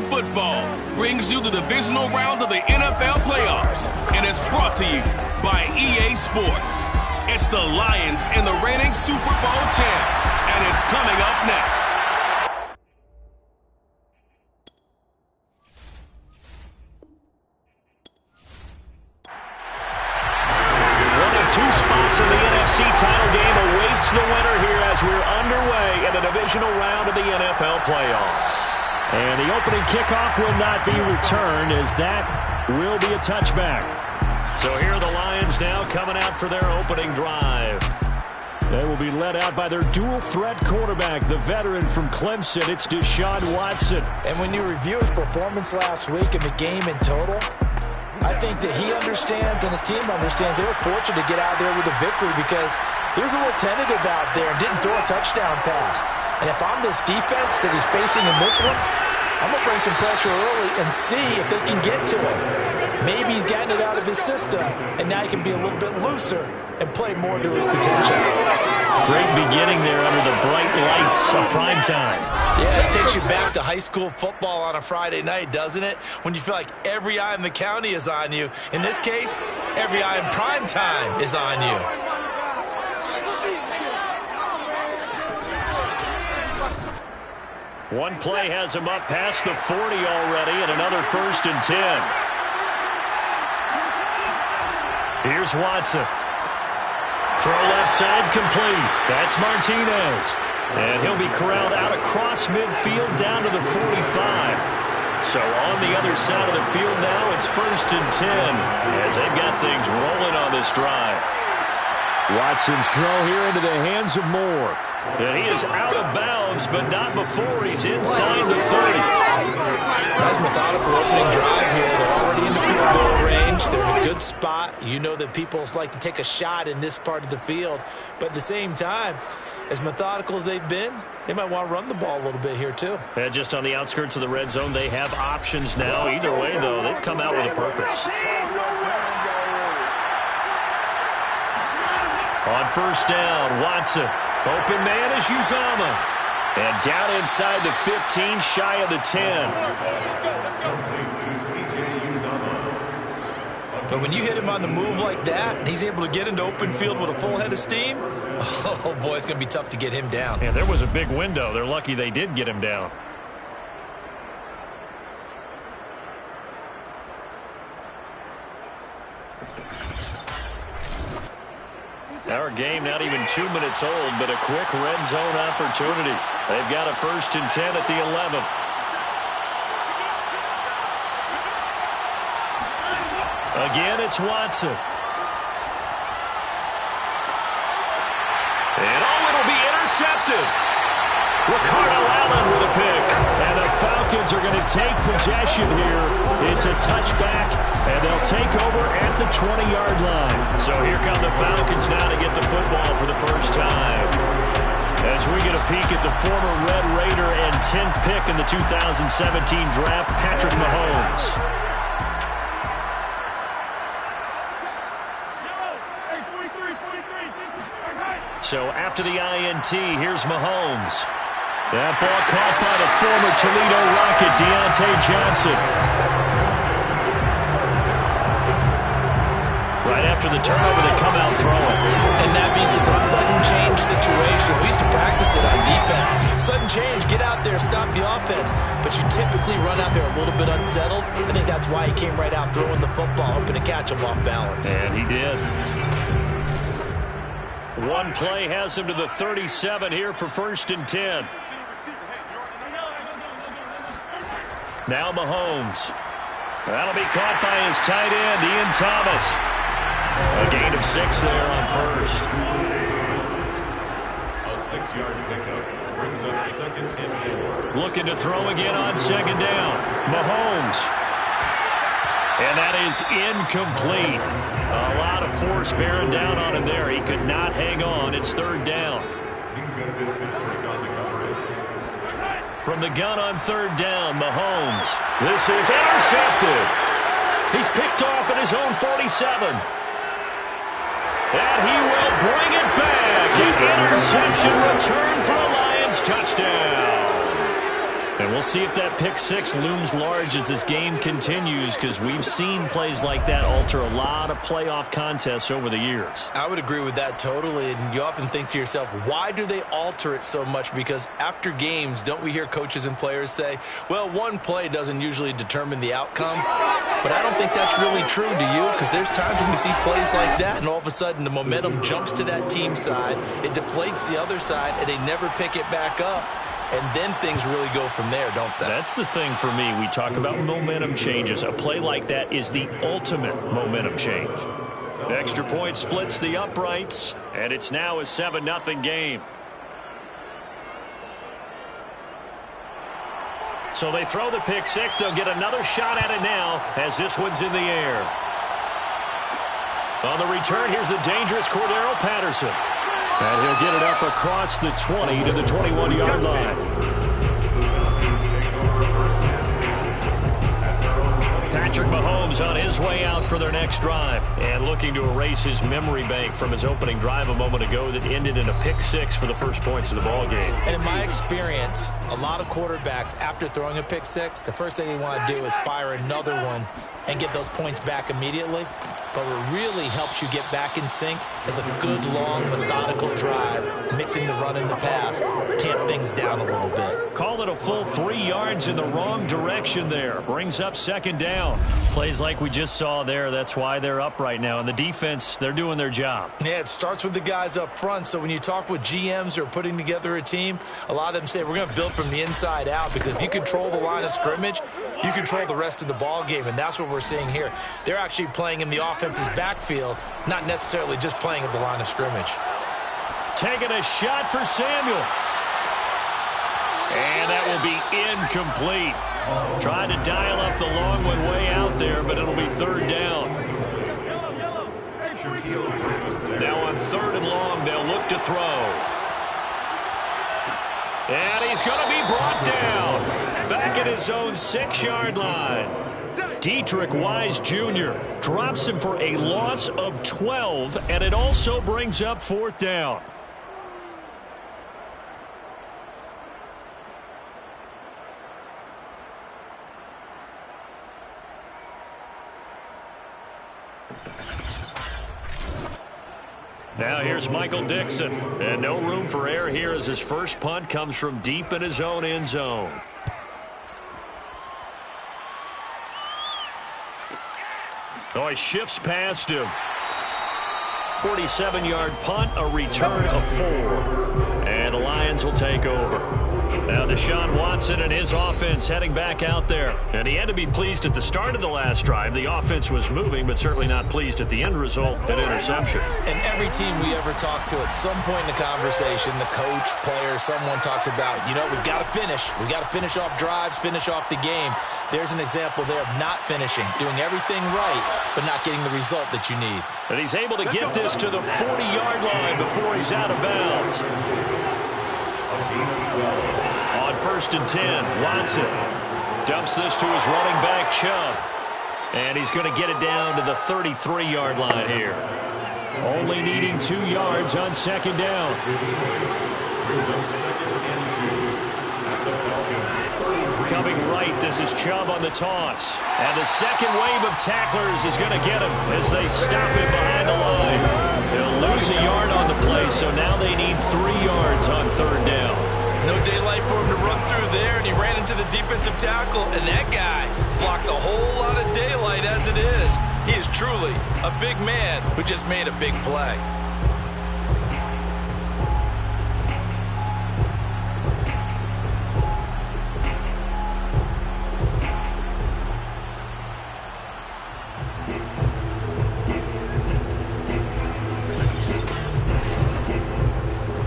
Football brings you the divisional round of the NFL playoffs, and it's brought to you by EA Sports. It's the Lions and the reigning Super Bowl champs, and it's coming up next. One of two spots in the NFC title game awaits the winner here as we're underway in the divisional round of the NFL playoffs. And the opening kickoff will not be returned, as that will be a touchback. So here are the Lions now coming out for their opening drive. They will be led out by their dual-threat quarterback, the veteran from Clemson. It's Deshaun Watson. And when you review his performance last week and the game in total, I think that he understands and his team understands they were fortunate to get out there with a victory because he was a little tentative out there and didn't throw a touchdown pass. And if I'm this defense that he's facing in this one, I'm going to bring some pressure early and see if they can get to him. Maybe he's gotten it out of his system, and now he can be a little bit looser and play more to his potential. Great beginning there under the bright lights of prime time. Yeah, it takes you back to high school football on a Friday night, doesn't it? When you feel like every eye in the county is on you. In this case, every eye in prime time is on you. One play has him up past the 40 already, and another 1st and 10. Here's Watson. Throw left side complete. That's Martinez. And he'll be corralled out across midfield down to the 45. So on the other side of the field now, it's 1st and 10 as they've got things rolling on this drive. Watson's throw here into the hands of Moore. And he is out of bounds, but not before he's inside the 30. Nice methodical opening drive here. They're already in the field goal range. They're in a good spot. You know that people like to take a shot in this part of the field. But at the same time, as methodical as they've been, they might want to run the ball a little bit here too. Yeah, just on the outskirts of the red zone, they have options now. Either way, though, they've come out with a purpose. On 1st down, Watson. Open man is Uzama. And down inside the 15, shy of the 10. But when you hit him on the move like that, and he's able to get into open field with a full head of steam, oh boy, it's going to be tough to get him down. Yeah, there was a big window. They're lucky they did get him down. Our game not even 2 minutes old, but a quick red zone opportunity. They've got a 1st and 10 at the 11. Again, it's Watson. And it'll be intercepted. Ricardo Allen with a pick. And the Falcons are going to take possession here. It's a touchback, and they'll take over at the 20-yard line. So here come the Falcons now to get the football for the first time. As we get a peek at the former Red Raider and 10th pick in the 2017 draft, Patrick Mahomes. So after the INT, here's Mahomes. That ball caught by the former Toledo Rocket, Deontay Johnson. Right after the turnover, they come out throwing. And that means it's a sudden change situation. We used to practice it on defense. Sudden change, get out there, stop the offense. But you typically run out there a little bit unsettled. I think that's why he came right out throwing the football, hoping to catch him off balance. And he did. One play has him to the 37 here for 1st and 10. Now Mahomes. That'll be caught by his tight end, Ian Thomas. A gain of 6 there on 1st. A 6-yard pickup brings up 2nd and 4. Looking to throw again on 2nd down. Mahomes. And that is incomplete. A lot of force bearing down on him there. He could not hang on. It's 3rd down. From the gun on 3rd down, Mahomes. This is intercepted. He's picked off at his own 47. And he will bring it back. An interception return for a Lions touchdown. And we'll see if that pick six looms large as this game continues, because we've seen plays like that alter a lot of playoff contests over the years. I would agree with that totally, and you often think to yourself, why do they alter it so much? Because after games, don't we hear coaches and players say, well, one play doesn't usually determine the outcome? But I don't think that's really true, do you? Because there's times when we see plays like that, and all of a sudden the momentum jumps to that team side, it deflates the other side, and they never pick it back up. And then things really go from there, don't they? That's the thing for me. We talk about momentum changes. A play like that is the ultimate momentum change. Extra point splits the uprights, and it's now a 7-0 game. So they throw the pick six. They'll get another shot at it now as this one's in the air. On the return, here's the dangerous Cordero Patterson. And he'll get it up across the 20 to the 21-yard line. Patrick Mahomes on his way out for their next drive and looking to erase his memory bank from his opening drive a moment ago that ended in a pick six for the first points of the ball game. And in my experience, a lot of quarterbacks, after throwing a pick six, the first thing they want to do is fire another one and get those points back immediately. But what really helps you get back in sync is a good, long, methodical drive, mixing the run and the pass, tamp things down a little bit. Call it a full 3 yards in the wrong direction there. Brings up second down. Plays like we just saw there, that's why they're up right now. And the defense, they're doing their job. Yeah, it starts with the guys up front. So when you talk with GMs who are putting together a team, a lot of them say we're going to build from the inside out, because if you control the line of scrimmage, you control the rest of the ball game, and that's what we're seeing here. They're actually playing in the offense's backfield, not necessarily just playing at the line of scrimmage. Taking a shot for Samuel. And that will be incomplete. Trying to dial up the long one way out there, but it'll be third down. Now on third and long, they'll look to throw. And he's going to be brought down. Back at his own 6-yard line. Dietrich Wise Jr. drops him for a loss of 12, and it also brings up fourth down. Now here's Michael Dixon, and no room for error here as his first punt comes from deep in his own end zone. Oh, he shifts past him. 47-yard punt, a return of 4. And the Lions will take over. Now Deshaun Watson and his offense heading back out there. And he had to be pleased at the start of the last drive. The offense was moving, but certainly not pleased at the end result, an interception. And every team we ever talk to, at some point in the conversation, the coach, player, someone talks about, you know, we've got to finish. We've got to finish off drives, finish off the game. There's an example there of not finishing, doing everything right, but not getting the result that you need. And he's able to get this to the 40-yard line before he's out of bounds. On first and 10, Watson dumps this to his running back, Chubb. And he's going to get it down to the 33-yard line here. Only needing 2 yards on second down. Coming right, this is Chubb on the toss. And the second wave of tacklers is going to get him as they stop him behind the line. They'll lose a yard on the play, so now they need 3 yards on third down. No daylight for him to run through there, and he ran into the defensive tackle, and that guy blocks a whole lot of daylight as it is. He is truly a big man who just made a big play.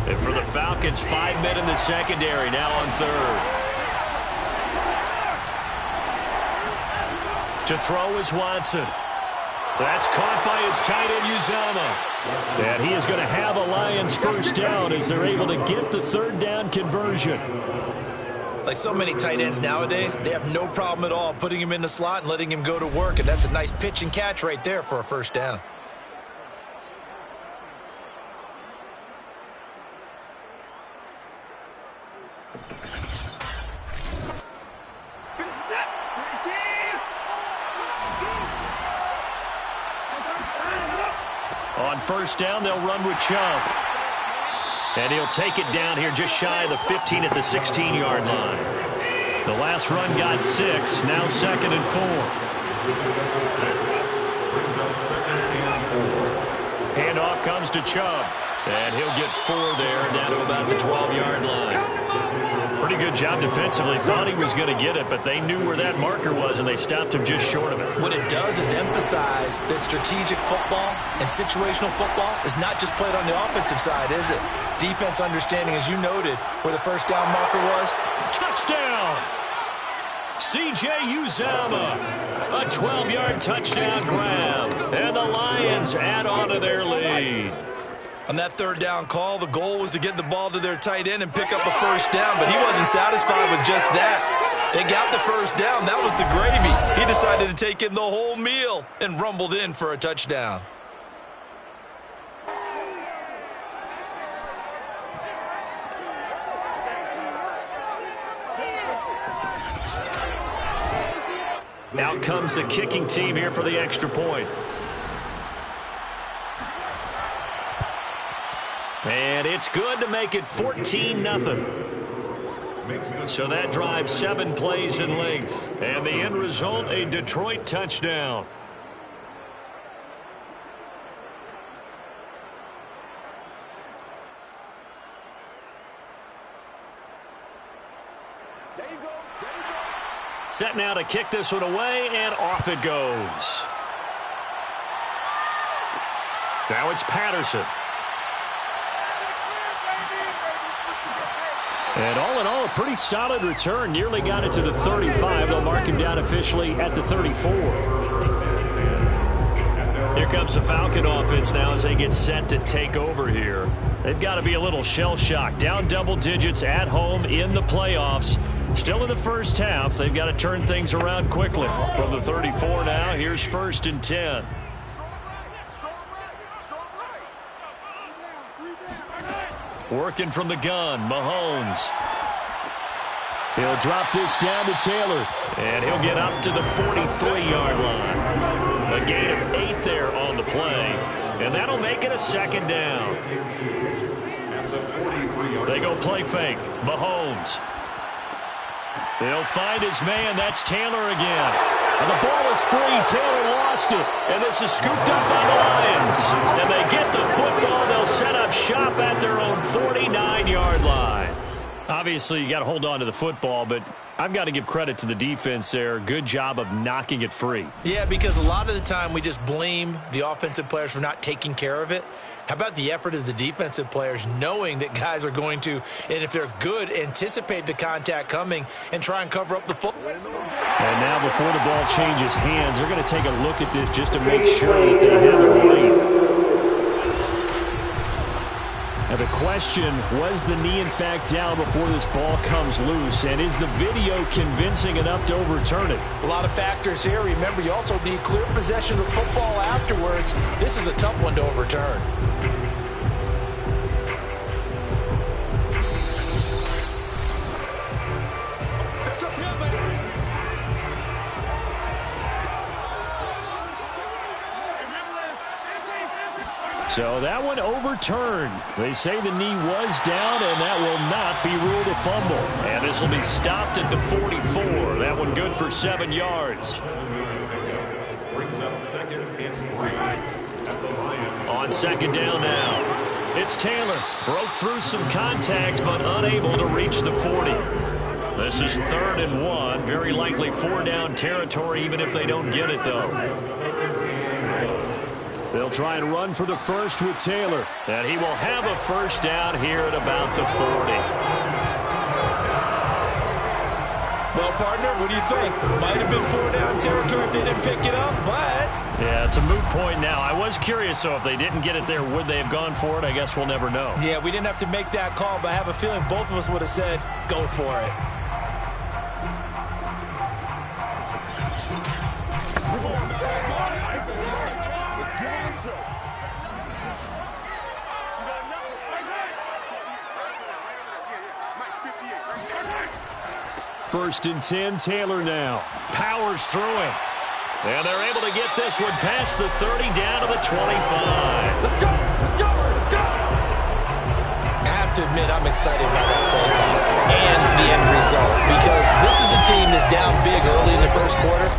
And for the Falcons, 5 men in the secondary, now on third. To throw is Watson. That's caught by his tight end, Uzomah. And he is going to have a Lions first down as they're able to get the third down conversion. Like so many tight ends nowadays, they have no problem at all putting him in the slot and letting him go to work. And that's a nice pitch and catch right there for a first down. On first down, they'll run with Chubb. And he'll take it down here just shy of the 15 at the 16-yard line. The last run got 6. Now 2nd and 4. Handoff comes to Chubb. And he'll get 4 there down to about the 12-yard line. Pretty good job defensively. Thought he was going to get it, but they knew where that marker was, and they stopped him just short of it. What it does is emphasize that strategic football and situational football is not just played on the offensive side, is it? Defense understanding, as you noted, where the first down marker was. Touchdown! C.J. Uzomah. A 12-yard touchdown grab. And the Lions add on to their lead. On that third down call, the goal was to get the ball to their tight end and pick up a first down, but he wasn't satisfied with just that. They got the first down. That was the gravy. He decided to take in the whole meal and rumbled in for a touchdown. Out comes the kicking team here for the extra point. And it's good to make it 14-0. So that drives 7 plays in length. And the end result, a Detroit touchdown. Set now to kick this one away, and off it goes. Now it's Patterson. And all in all, a pretty solid return. Nearly got it to the 35. They'll mark him down officially at the 34. Here comes the Falcon offense now as they get set to take over here. They've got to be a little shell-shocked. Down double digits at home in the playoffs. Still in the first half. They've got to turn things around quickly. From the 34 now, here's 1st and 10. Working from the gun, Mahomes. He'll drop this down to Taylor. And he'll get up to the 43-yard line. A gain of 8 there on the play. And that'll make it a 2nd down. They go play fake. Mahomes. He'll find his man. That's Taylor again. And the ball is free. Taylor lost it. And this is scooped up by the Lions. And they get the football. They'll set up shop at their own 49-yard line. Obviously, you got to hold on to the football, but I've got to give credit to the defense there. Good job of knocking it free. Yeah, because a lot of the time we just blame the offensive players for not taking care of it. How about the effort of the defensive players knowing that guys are going to, and if they're good, anticipate the contact coming and try and cover up the football. And now before the ball changes hands, they're going to take a look at this just to make sure that they have it right. Now the question, was the knee in fact down before this ball comes loose? And is the video convincing enough to overturn it? A lot of factors here. Remember, you also need clear possession of football afterwards. This is a tough one to overturn. So that one overturned. They say the knee was down, and that will not be ruled a fumble. And this will be stopped at the 44. That one good for 7 yards. Brings up 2nd and 3 at the Lions. On 2nd down now. It's Taylor. Broke through some contact, but unable to reach the 40. This is 3rd and 1. Very likely 4-down territory, even if they don't get it, though. They'll try and run for the first with Taylor. And he will have a first down here at about the 40. Well, partner, what do you think? Might have been 4-down territory if they didn't pick it up, but... Yeah, it's a moot point now. I was curious, though, if they didn't get it there, would they have gone for it? I guess we'll never know. Yeah, we didn't have to make that call, but I have a feeling both of us would have said, go for it. First and 10, Taylor now. Powers through him. And they're able to get this one past the 30 down to the 25. Let's go! Let's go! Let's go! I have to admit, I'm excited by that play call and the end result because this is a team that's down big early in the first quarter,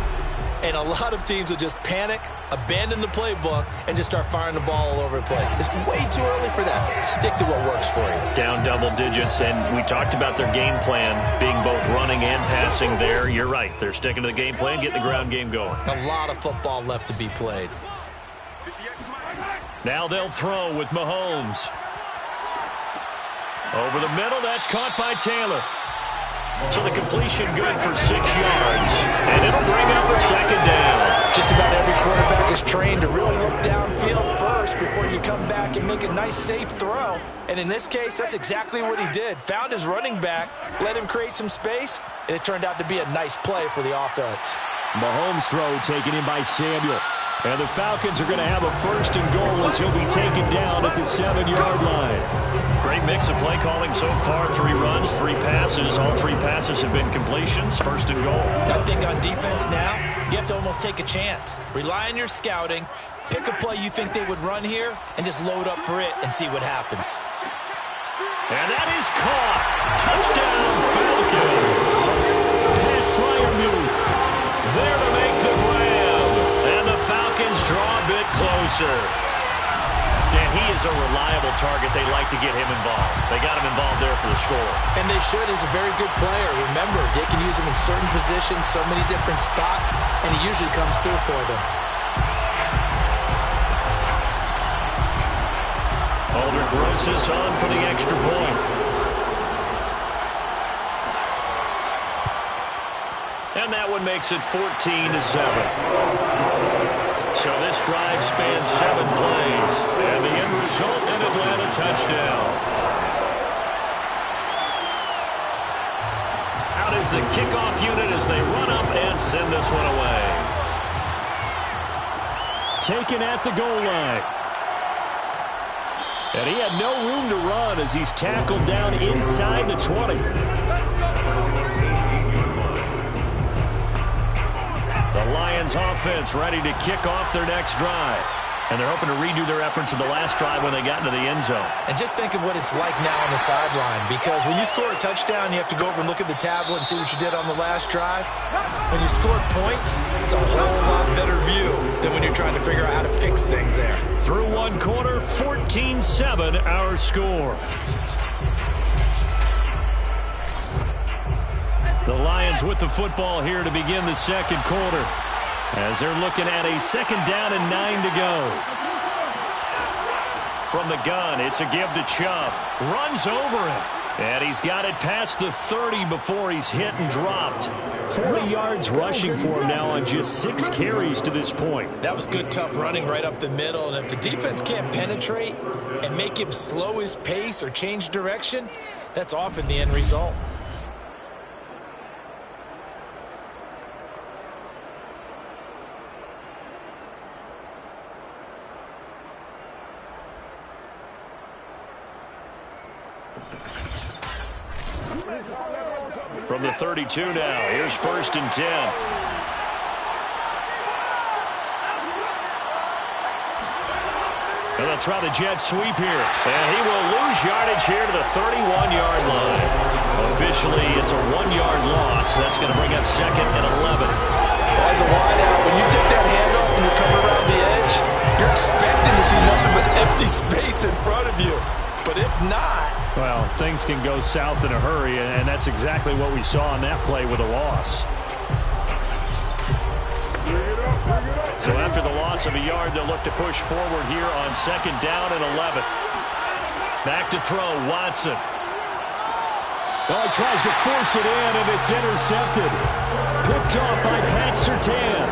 and a lot of teams will just panic, abandon the playbook, and just start firing the ball all over the place. It's way too early for that. Stick to what works for you. Down double digits, and we talked about their game plan being both running and passing there. You're right. They're sticking to the game plan, getting the ground game going. A lot of football left to be played. Now they'll throw with Mahomes. Over the middle, that's caught by Taylor. So the completion good for 6 yards, and it'll bring up a second down. Just about every quarterback is trained to really look downfield first before you come back and make a nice, safe throw. And in this case, that's exactly what he did. Found his running back, let him create some space, and it turned out to be a nice play for the offense. Mahomes' throw taken in by Samuel. And the Falcons are going to have a first and goal as he'll be taken down at the 7-yard line. Great mix of play calling so far. 3 runs, 3 passes. All 3 passes have been completions. First and goal. I think on defense now, you have to almost take a chance. Rely on your scouting. Pick a play you think they would run here and just load up for it and see what happens. And that is caught. Touchdown, Falcons. Pat Fryermuth there to make the grab. And the Falcons draw a bit closer. And he is a reliable target. They like to get him involved. They got him involved there for the score. And they should. He's a very good player. Remember, they can use him in certain positions, so many different spots, and he usually comes through for them. Aldrich Rosas on for the extra point. And that one makes it 14-7. So this drive spans 7 plays. And the end result, an Atlanta touchdown. Out is the kickoff unit as they run up and send this one away. Taken at the goal line. And he had no room to run as he's tackled down inside the 20. The Lions offense ready to kick off their next drive. And they're hoping to redo their efforts in the last drive when they got into the end zone. And just think of what it's like now on the sideline, because when you score a touchdown, you have to go over and look at the tablet and see what you did on the last drive. When you score points, it's a whole lot better view than when you're trying to figure out how to fix things there. Through one quarter, 14-7 our score. The Lions with the football here to begin the second quarter, as they're looking at a 2nd down and 9 to go. From the gun, it's a give to Chubb. Runs over him. And he's got it past the 30 before he's hit and dropped. 40 yards rushing for him now on just 6 carries to this point. That was good, tough running right up the middle. And if the defense can't penetrate and make him slow his pace or change direction, that's often the end result. From the 32 now, here's 1st and 10. And they'll try the jet sweep here. And he will lose yardage here to the 31-yard line. Officially, it's a 1-yard loss. That's going to bring up 2nd and 11. As a wideout, when you take that handoff and you come around the edge, you're expecting to see nothing but empty space in front of you. But if not... Well, things can go south in a hurry, and that's exactly what we saw on that play with a loss. So after the loss of a yard, they'll look to push forward here on 2nd down and 11. Back to throw, Watson. Well, he tries to force it in, and it's intercepted. Picked off by Pat Surtain.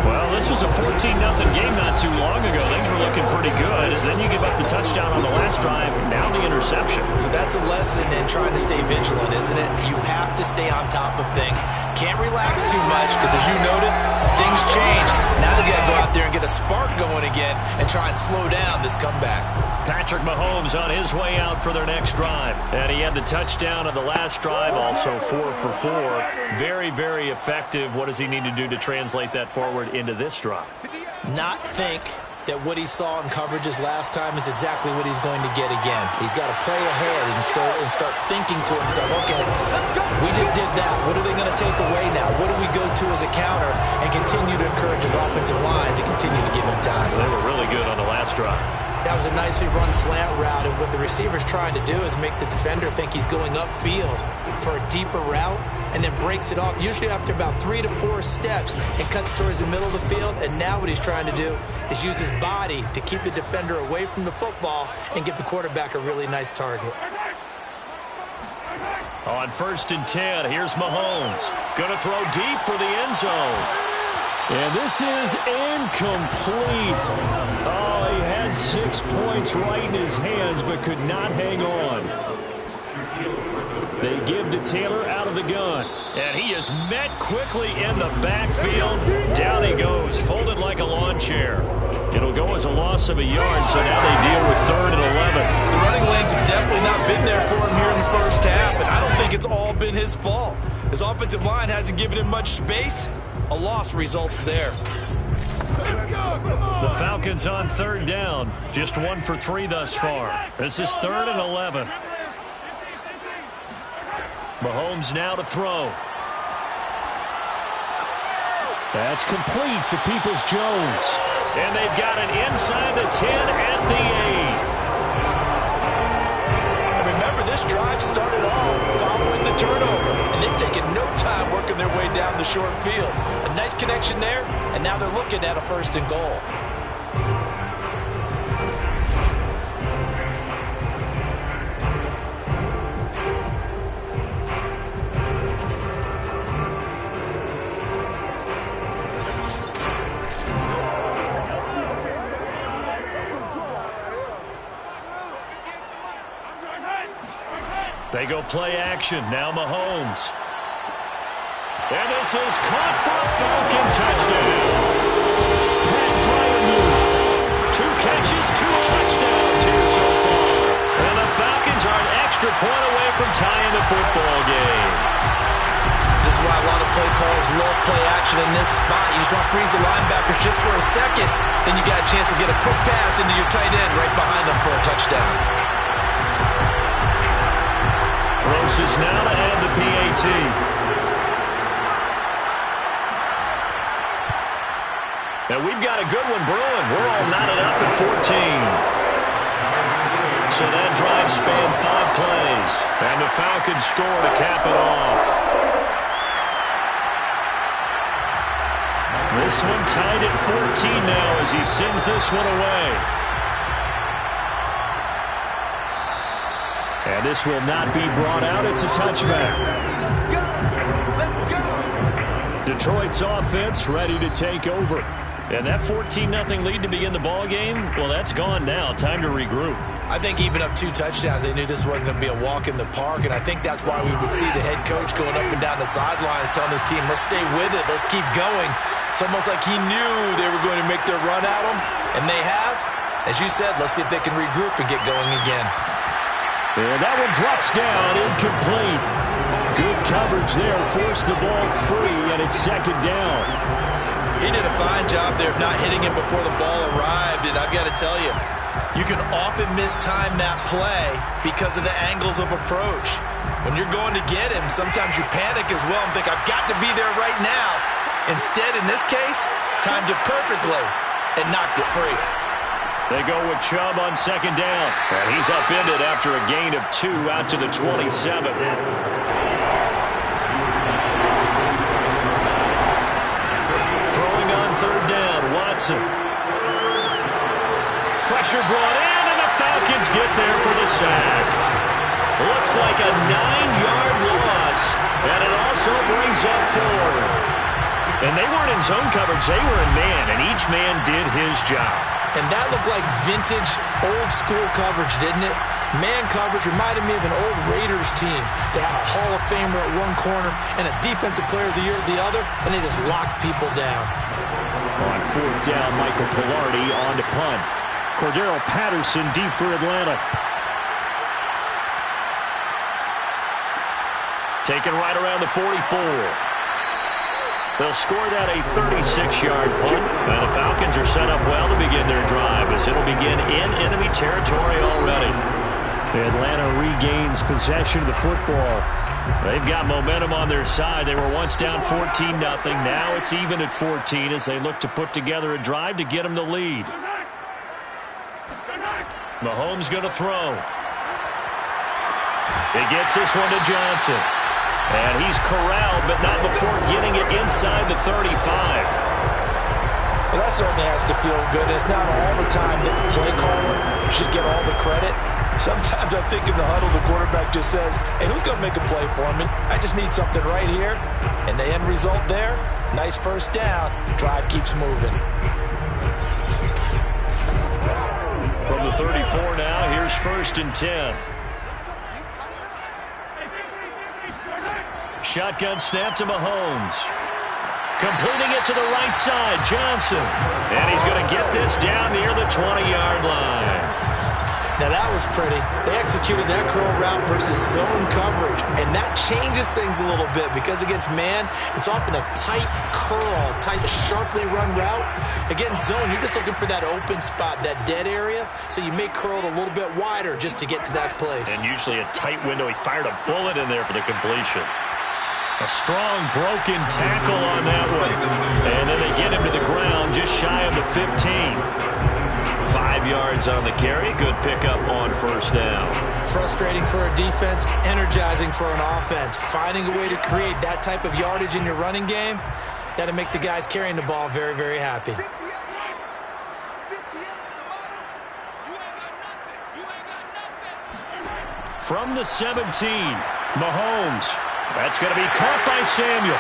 Well, this was a 14-0 game not too long ago. Things were looking pretty good. Then you give up the touchdown on the last drive. Now the interception. It's a That's a lesson in trying to stay vigilant, isn't it? You have to stay on top of things. Can't relax too much because, as you noted, things change. Now they've got to go out there and get a spark going again and try and slow down this comeback. Patrick Mahomes on his way out for their next drive. And he had the touchdown on the last drive, also 4 for 4. Very, very effective. What does he need to do to translate that forward into this drive? Not think that what he saw in coverages last time is exactly what he's going to get again. He's got to play ahead and start thinking to himself, okay, we just did that. What are they going to take away now? What do we go to as a counter? And continue to encourage his offensive line to continue to give him time. They were really good on the last drive. That was a nicely run slant route, and what the receiver's trying to do is make the defender think he's going upfield for a deeper route, and then breaks it off, usually after about 3 to 4 steps, and cuts towards the middle of the field. And now what he's trying to do is use his body to keep the defender away from the football and give the quarterback a really nice target. On 1st and 10, here's Mahomes. Going to throw deep for the end zone. And this is incomplete. Oh, he had 6 points right in his hands, but could not hang on. They give to Taylor out of the gun. And he is met quickly in the backfield. Down he goes, folded like a lawn chair. It'll go as a loss of a yard, so now they deal with 3rd and 11. The running lanes have definitely not been there for him here in the first half, and I don't think it's all been his fault. His offensive line hasn't given him much space. A loss results there. The Falcons on 3rd down. Just 1 for 3 thus far. This is 3rd and 11. Mahomes now to throw. That's complete to Peoples-Jones. And they've got an inside the 10 at the 8. And remember, this drive started off following the turnover, and they've taken no time working their way down the short field. A nice connection there, and now they're looking at a 1st and goal. They go play action. Now Mahomes. And this is caught for a Falcon touchdown. Pat Freiermuth. 2 catches, 2 touchdowns here so far. And the Falcons are an extra point away from tying the football game. This is why a lot of play callers love play action in this spot. You just want to freeze the linebackers just for a second. Then you got a chance to get a quick pass into your tight end right behind them for a touchdown. Roses now to add the PAT. And we've got a good one brewing. We're all knotted up at 14. So that drive spanned 5 plays. And the Falcons score to cap it off. This one tied at 14 now as he sends this one away. And this will not be brought out. It's a touchback. Detroit's offense ready to take over. And that 14-0 lead to begin the ball game, well, that's gone now. Time to regroup. I think even up 2 touchdowns, they knew this wasn't going to be a walk in the park, and I think that's why we would see the head coach going up and down the sidelines telling his team, let's stay with it, let's keep going. It's almost like he knew they were going to make their run at him, and they have. As you said, let's see if they can regroup and get going again. And that one drops down, incomplete. Good coverage there, forced the ball free, and it's 2nd down. He did a fine job there of not hitting him before the ball arrived, and I've got to tell you, you can often mistime that play because of the angles of approach. When you're going to get him, sometimes you panic as well and think, I've got to be there right now. Instead, in this case, timed it perfectly and knocked it free. They go with Chubb on 2nd down. And he's upended after a gain of 2 out to the 27. Throwing on 3rd down, Watson. Pressure brought in, and the Falcons get there for the sack. Looks like a 9-yard loss, and it also brings up 4th. And they weren't in zone coverage, they were in man, and each man did his job. And that looked like vintage, old-school coverage, didn't it? Man coverage reminded me of an old Raiders team. They had a Hall of Famer at one corner and a Defensive Player of the Year at the other, and they just locked people down. On fourth down, Michael Pilardi on to punt. Cordero Patterson deep for Atlanta. Taken right around the 44. They'll score that a 36-yard punt. And the Falcons are set up well to begin their drive as it'll begin in enemy territory already. Atlanta regains possession of the football. They've got momentum on their side. They were once down 14-0. Now it's even at 14 as they look to put together a drive to get them the lead. Mahomes going to throw. He gets this one to Johnson. And he's corralled, but not before getting it inside the 35. Well, that certainly has to feel good. It's not all the time that the play caller should get all the credit. Sometimes I think in the huddle, the quarterback just says, hey, who's going to make a play for me? I just need something right here. And the end result there, nice first down. Drive keeps moving. From the 34 now, here's 1st and 10. Shotgun snap to Mahomes. Completing it to the right side, Johnson. And he's going to get this down near the 20-yard line. Now that was pretty. They executed that curl route versus zone coverage, and that changes things a little bit because against man, it's often a tight curl, tight, sharply run route. Against zone, you're just looking for that open spot, that dead area, so you may curl it a little bit wider just to get to that place. And usually a tight window. He fired a bullet in there for the completion. A strong broken tackle on that one. And then they get him to the ground just shy of the 15. 5 yards on the carry. Good pickup on first down. Frustrating for a defense, energizing for an offense. Finding a way to create that type of yardage in your running game, that'll make the guys carrying the ball very, very happy. From the 17, Mahomes. That's going to be caught by Samuel.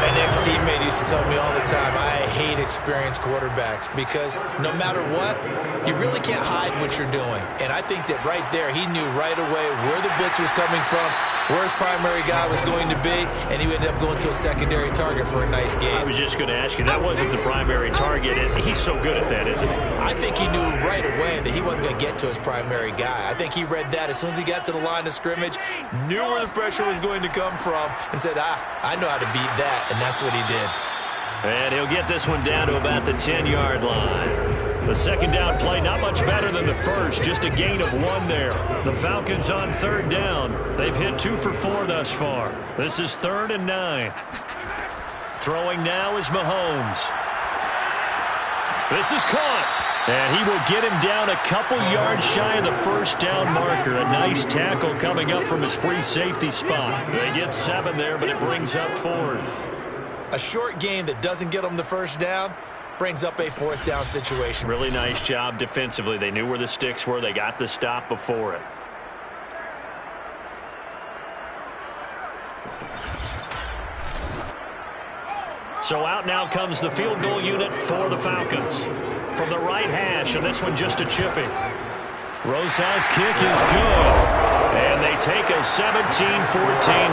An ex-teammate used to tell me all the time, I hate experienced quarterbacks because no matter what, you really can't hide what you're doing. And I think that right there, he knew right away where the blitz was coming from, where his primary guy was going to be, and he ended up going to a secondary target for a nice game. I was just going to ask you, that wasn't the primary target, and he's so good at that, isn't he? I think he knew right away that he wasn't going to get to his primary guy. I think he read that as soon as he got to the line of scrimmage, knew where the pressure was going to come from, and said, I know how to beat that, and that's what he did. And he'll get this one down to about the 10-yard line. The second down play, not much better than the first, just a gain of 1 there. The Falcons on 3rd down. They've hit 2 for 4 thus far. This is 3rd and 9. Throwing now is Mahomes. This is caught. And he will get him down a couple yards shy of the first down marker. A nice tackle coming up from his free safety spot. They get 7 there, but it brings up 4th. A short game that doesn't get them the first down brings up a 4th down situation. Really nice job defensively. They knew where the sticks were. They got the stop before it. So out now comes the field goal unit for the Falcons. From the right hash, and this one just a chipping. Rosa's kick is good. And they take a 17-14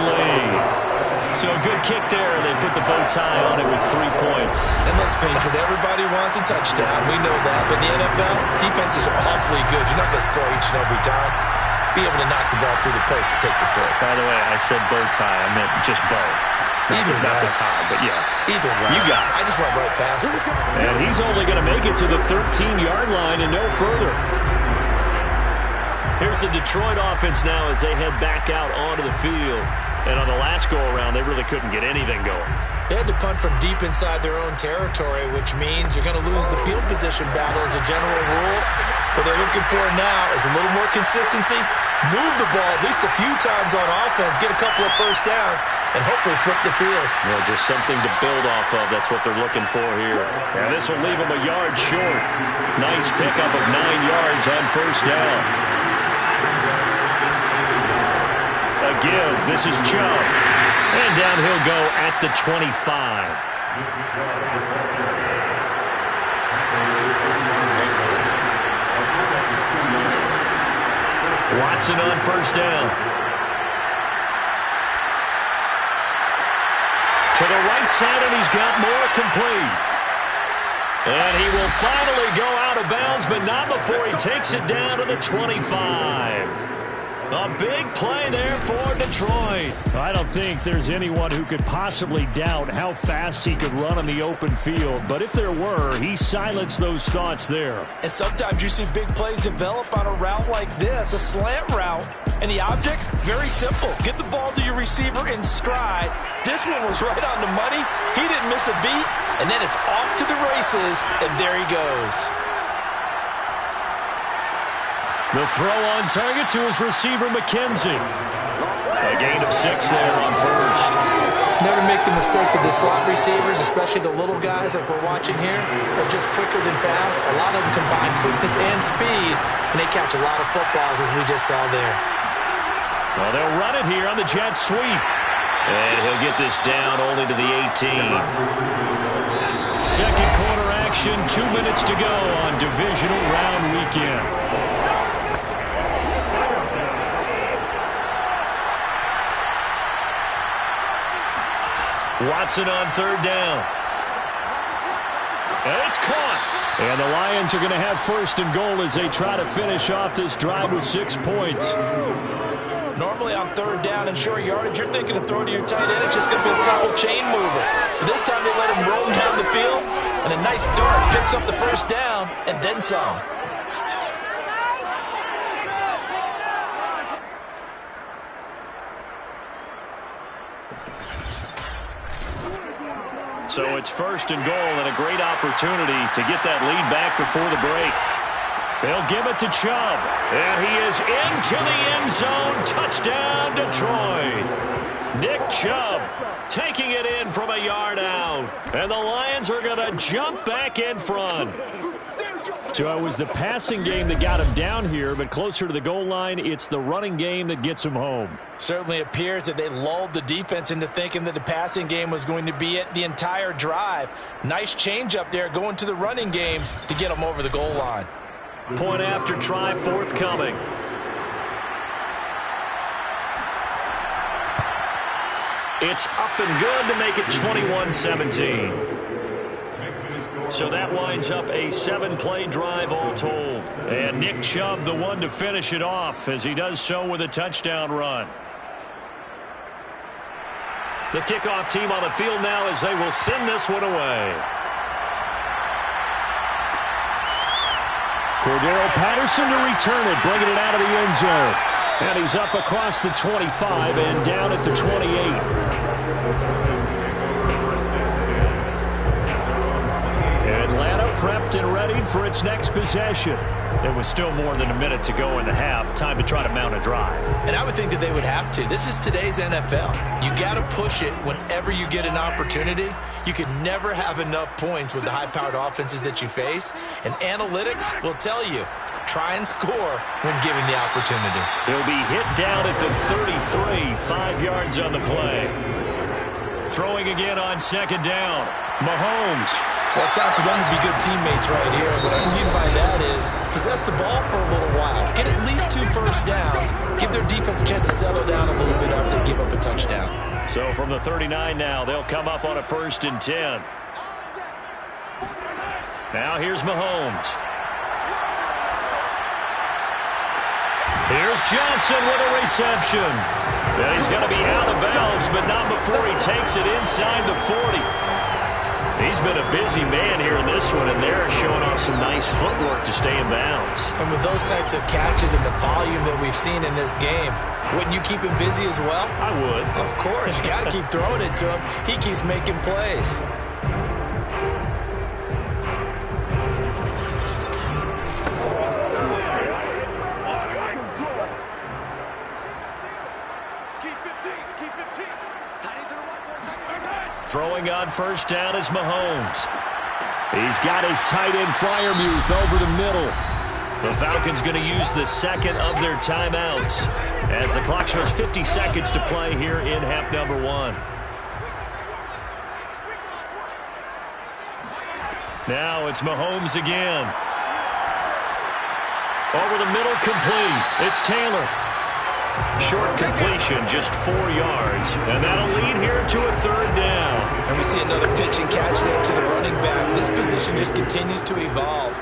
lead. So a good kick there. They put the bow tie on it with 3 points. And let's face it, everybody wants a touchdown. We know that. But in the NFL, defenses are awfully good. You're not going to score each and every time. Be able to knock the ball through the post and take the throw. By the way, I said bow tie. I meant just bow. Either not way. the tie, but yeah. Either way. You got it. I just went right past it. And he's only going to make it to the 13-yard line and no further. Here's the Detroit offense now as they head back out onto the field. And on the last go-around, they really couldn't get anything going. They had to punt from deep inside their own territory, which means you're going to lose the field position battle as a general rule. What they're looking for now is a little more consistency, move the ball at least a few times on offense, get a couple of first downs, and hopefully flip the field. Well, just something to build off of. That's what they're looking for here. And this will leave them a yard short. Nice pickup of 9 yards on first down. A give. This is Chubb. And down he'll go at the 25. Watson on first down. To the right side, and he's got more complete. And he will finally go out of bounds, but not before he takes it down to the 25. A big play there for Detroit. I don't think there's anyone who could possibly doubt how fast he could run on the open field. But if there were, he silenced those thoughts there. And sometimes you see big plays develop on a route like this, a slant route. And the object, very simple. Get the ball to your receiver in stride. This one was right on the money. He didn't miss a beat. And then it's off to the races, and there he goes. The throw on target to his receiver, McKenzie. A gain of 6 there on first. Never make the mistake that the slot receivers, especially the little guys like we're watching here, are just quicker than fast. A lot of them combine quickness and speed, and they catch a lot of footballs, as we just saw there. Well, they'll run it here on the jet sweep. And he'll get this down only to the 18. Second quarter action, 2 minutes to go on divisional round weekend. Watson on third down. And it's caught. And the Lions are going to have first and goal as they try to finish off this drive with 6 points. Normally on third down and short yardage, you're thinking of throwing to your tight end. It's just going to be a simple chain mover. But this time they let him roam down the field, and a nice dart picks up the first down and then some. So it's first and goal and a great opportunity to get that lead back before the break. They'll give it to Chubb. And he is into the end zone. Touchdown, Detroit. Nick Chubb taking it in from a yard out. And the Lions are going to jump back in front. So it was the passing game that got him down here, but closer to the goal line, it's the running game that gets him home. Certainly appears that they lulled the defense into thinking that the passing game was going to be it the entire drive. Nice change up there going to the running game to get them over the goal line. Point after try forthcoming. It's up and good to make it 21-17. So that winds up a 7-play drive all told. And Nick Chubb the one to finish it off as he does so with a touchdown run. The kickoff team on the field now as they will send this one away. Cordero Patterson to return it, bringing it out of the end zone. And he's up across the 25 and down at the 28. Atlanta prepped and ready for its next possession. There was still more than a minute to go in the half. Time to try to mount a drive. And I would think that they would have to. This is today's NFL. You got to push it whenever you get an opportunity. You can never have enough points with the high-powered offenses that you face. And analytics will tell you, try and score when given the opportunity. He'll be hit down at the 33, 5 yards on the play. Throwing again on second down. Mahomes. Well, it's time for them to be good teammates right here. What I mean by that is possess the ball for a little while. Get at least 2 first downs. Give their defense a chance to settle down a little bit after they give up a touchdown. So from the 39 now, they'll come up on a 1st and 10. Now here's Mahomes. Here's Johnson with a reception. And he's going to be out of bounds, but not before he takes it inside the 40. He's been a busy man here in this one, and they're showing off some nice footwork to stay in bounds. And with those types of catches and the volume that we've seen in this game, wouldn't you keep him busy as well? I would. Of course. You got to keep throwing it to him. He keeps making plays. Throwing on first down is Mahomes. He's got his tight end Freiermuth over the middle. The Falcons going to use the second of their timeouts as the clock shows 50 seconds to play here in half number 1. Now it's Mahomes again. Over the middle, complete. It's Taylor. Short completion, just 4 yards. And that'll lead here to a third down. And we see another pitch and catch there to the running back. This position just continues to evolve.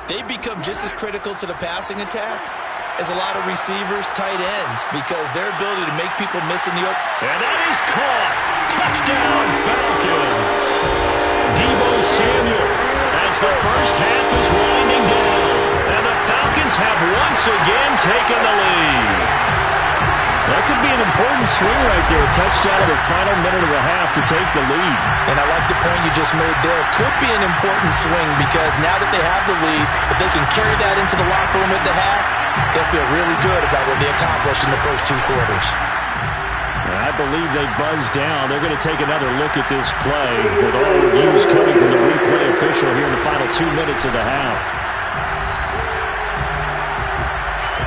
They become just as critical to the passing attack as a lot of receivers, tight ends, because their ability to make people miss in the open. And that is caught. Touchdown, Falcons. Deebo Samuel as the first half is winding down. And the Falcons have once again taken the lead. That could be an important swing right there. A touchdown in the final minute of the half to take the lead. And I like the point you just made there. Could be an important swing because now that they have the lead, if they can carry that into the locker room at the half, they'll feel really good about what they accomplished in the first 2 quarters. I believe they buzzed down. They're going to take another look at this play with all reviews coming from the replay official here in the final 2 minutes of the half.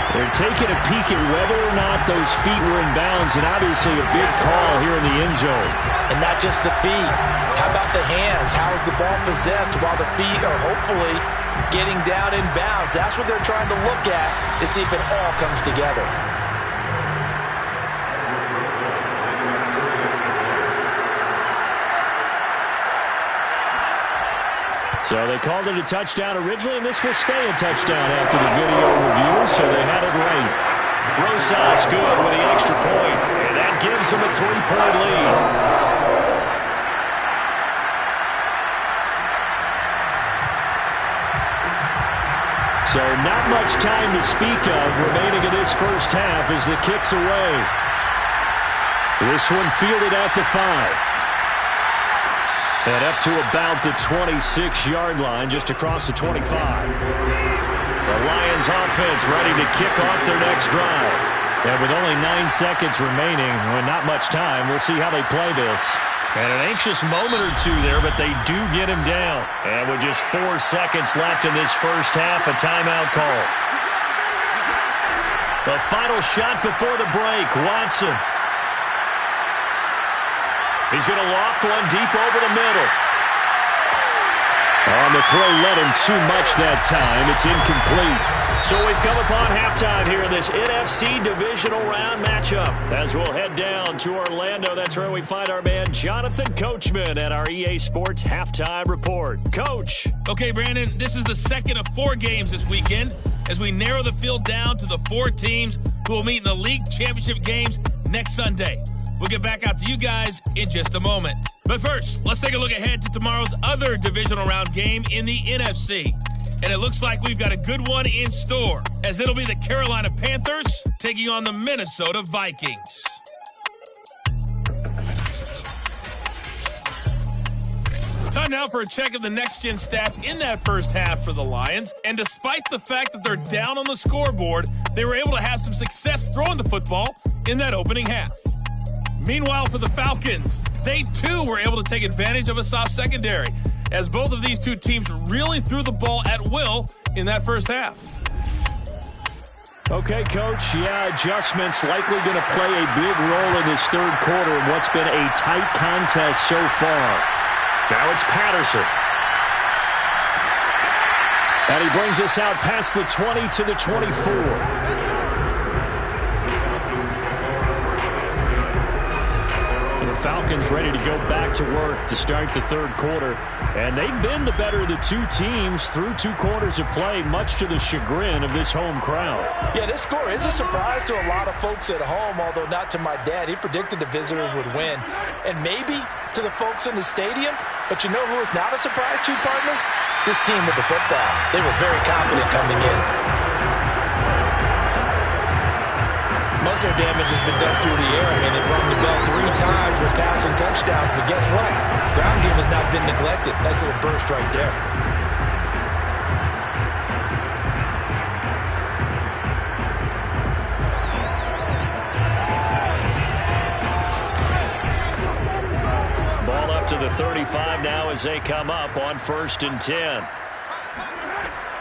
They're taking a peek at whether or not those feet were in bounds, and obviously a big call here in the end zone. And not just the feet. How about the hands? How is the ball possessed while the feet are hopefully getting down in bounds? That's what they're trying to look at to see if it all comes together. So they called it a touchdown originally, and this will stay a touchdown after the video review, so they had it right. Rosas good with the extra point, and that gives them a 3-point lead. So not much time to speak of remaining in this first half as the kick's away. This one fielded at the 5. And up to about the 26-yard line, just across the 25. The Lions offense ready to kick off their next drive. And with only 9 seconds remaining, well, not much time, we'll see how they play this. And an anxious moment or two there, but they do get him down. And with just 4 seconds left in this first half, a timeout call. The final shot before the break, Watson. He's going to loft one deep over the middle. On the throw, led him too much that time. It's incomplete. So we've come upon halftime here in this NFC divisional round matchup. As we'll head down to Orlando, that's where we find our man Jonathan Coachman at our EA Sports Halftime Report. Coach. Okay, Brandon, this is the second of 4 games this weekend as we narrow the field down to the 4 teams who will meet in the league championship games next Sunday. We'll get back out to you guys in just a moment. But first, let's take a look ahead to tomorrow's other divisional round game in the NFC. And it looks like we've got a good one in store, as it'll be the Carolina Panthers taking on the Minnesota Vikings. Time now for a check of the next-gen stats in that first half for the Lions. And despite the fact that they're down on the scoreboard, they were able to have some success throwing the football in that opening half. Meanwhile, for the Falcons, they too were able to take advantage of a soft secondary, as both of these 2 teams really threw the ball at will in that first half. Okay, Coach, adjustments likely going to play a big role in this third quarter in what's been a tight contest so far. Now it's Patterson. And he brings us out past the 20 to the 24. Falcons ready to go back to work to start the third quarter. And they've been the better of the 2 teams through 2 quarters of play, much to the chagrin of this home crowd. Yeah, this score is a surprise to a lot of folks at home, although not to my dad. He predicted the visitors would win. And maybe to the folks in the stadium. But you know who is not a surprise to, partner? This team with the football. They were very confident coming in. Most of their damage has been done through the air. I mean, they've rung the bell 3 times with passing touchdowns, but guess what? Ground game has not been neglected. Nice little burst right there. Ball up to the 35 now as they come up on 1st and 10.